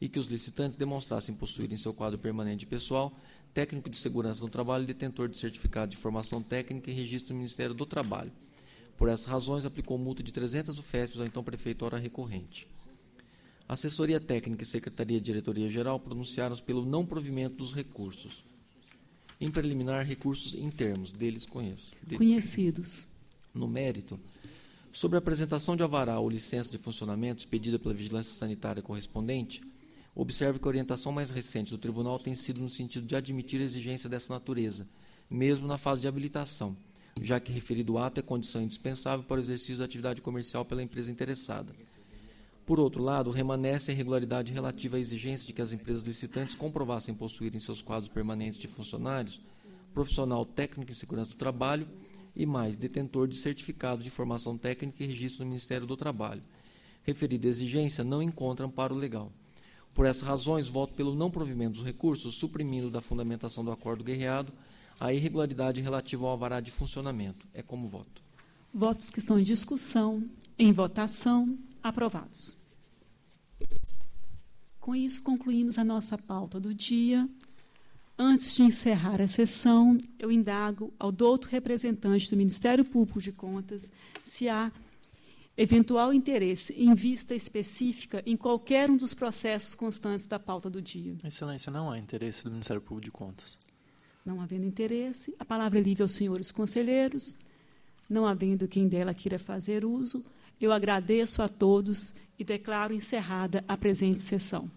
e que os licitantes demonstrassem possuir em seu quadro permanente de pessoal técnico de segurança no trabalho e detentor de certificado de formação técnica e registro do Ministério do Trabalho. Por essas razões, aplicou multa de 300 UFESPs ao então prefeito hora recorrente. A assessoria técnica e secretaria de diretoria-geral pronunciaram-se pelo não provimento dos recursos. Em preliminar, recursos em termos, deles conheço. Conhecidos. No mérito, sobre a apresentação de alvará ou licença de funcionamento expedida pela Vigilância Sanitária correspondente, observe que a orientação mais recente do Tribunal tem sido no sentido de admitir a exigência dessa natureza, mesmo na fase de habilitação, já que referido ato é condição indispensável para o exercício da atividade comercial pela empresa interessada. Por outro lado, remanesce a irregularidade relativa à exigência de que as empresas licitantes comprovassem possuir em seus quadros permanentes de funcionários profissional técnico em segurança do trabalho e mais detentor de certificado de formação técnica e registro no Ministério do Trabalho. Referida exigência não encontra amparo legal. Por essas razões, voto pelo não provimento dos recursos, suprimindo da fundamentação do acordo guerreado a irregularidade relativa ao alvará de funcionamento. É como voto. Votos que estão em discussão, em votação, aprovados. Com isso, concluímos a nossa pauta do dia. Antes de encerrar a sessão, eu indago ao douto representante do Ministério Público de Contas se há eventual interesse em vista específica em qualquer um dos processos constantes da pauta do dia. Excelência, não há interesse do Ministério Público de Contas. Não havendo interesse, a palavra é livre aos senhores conselheiros. Não havendo quem dela queira fazer uso, eu agradeço a todos e declaro encerrada a presente sessão.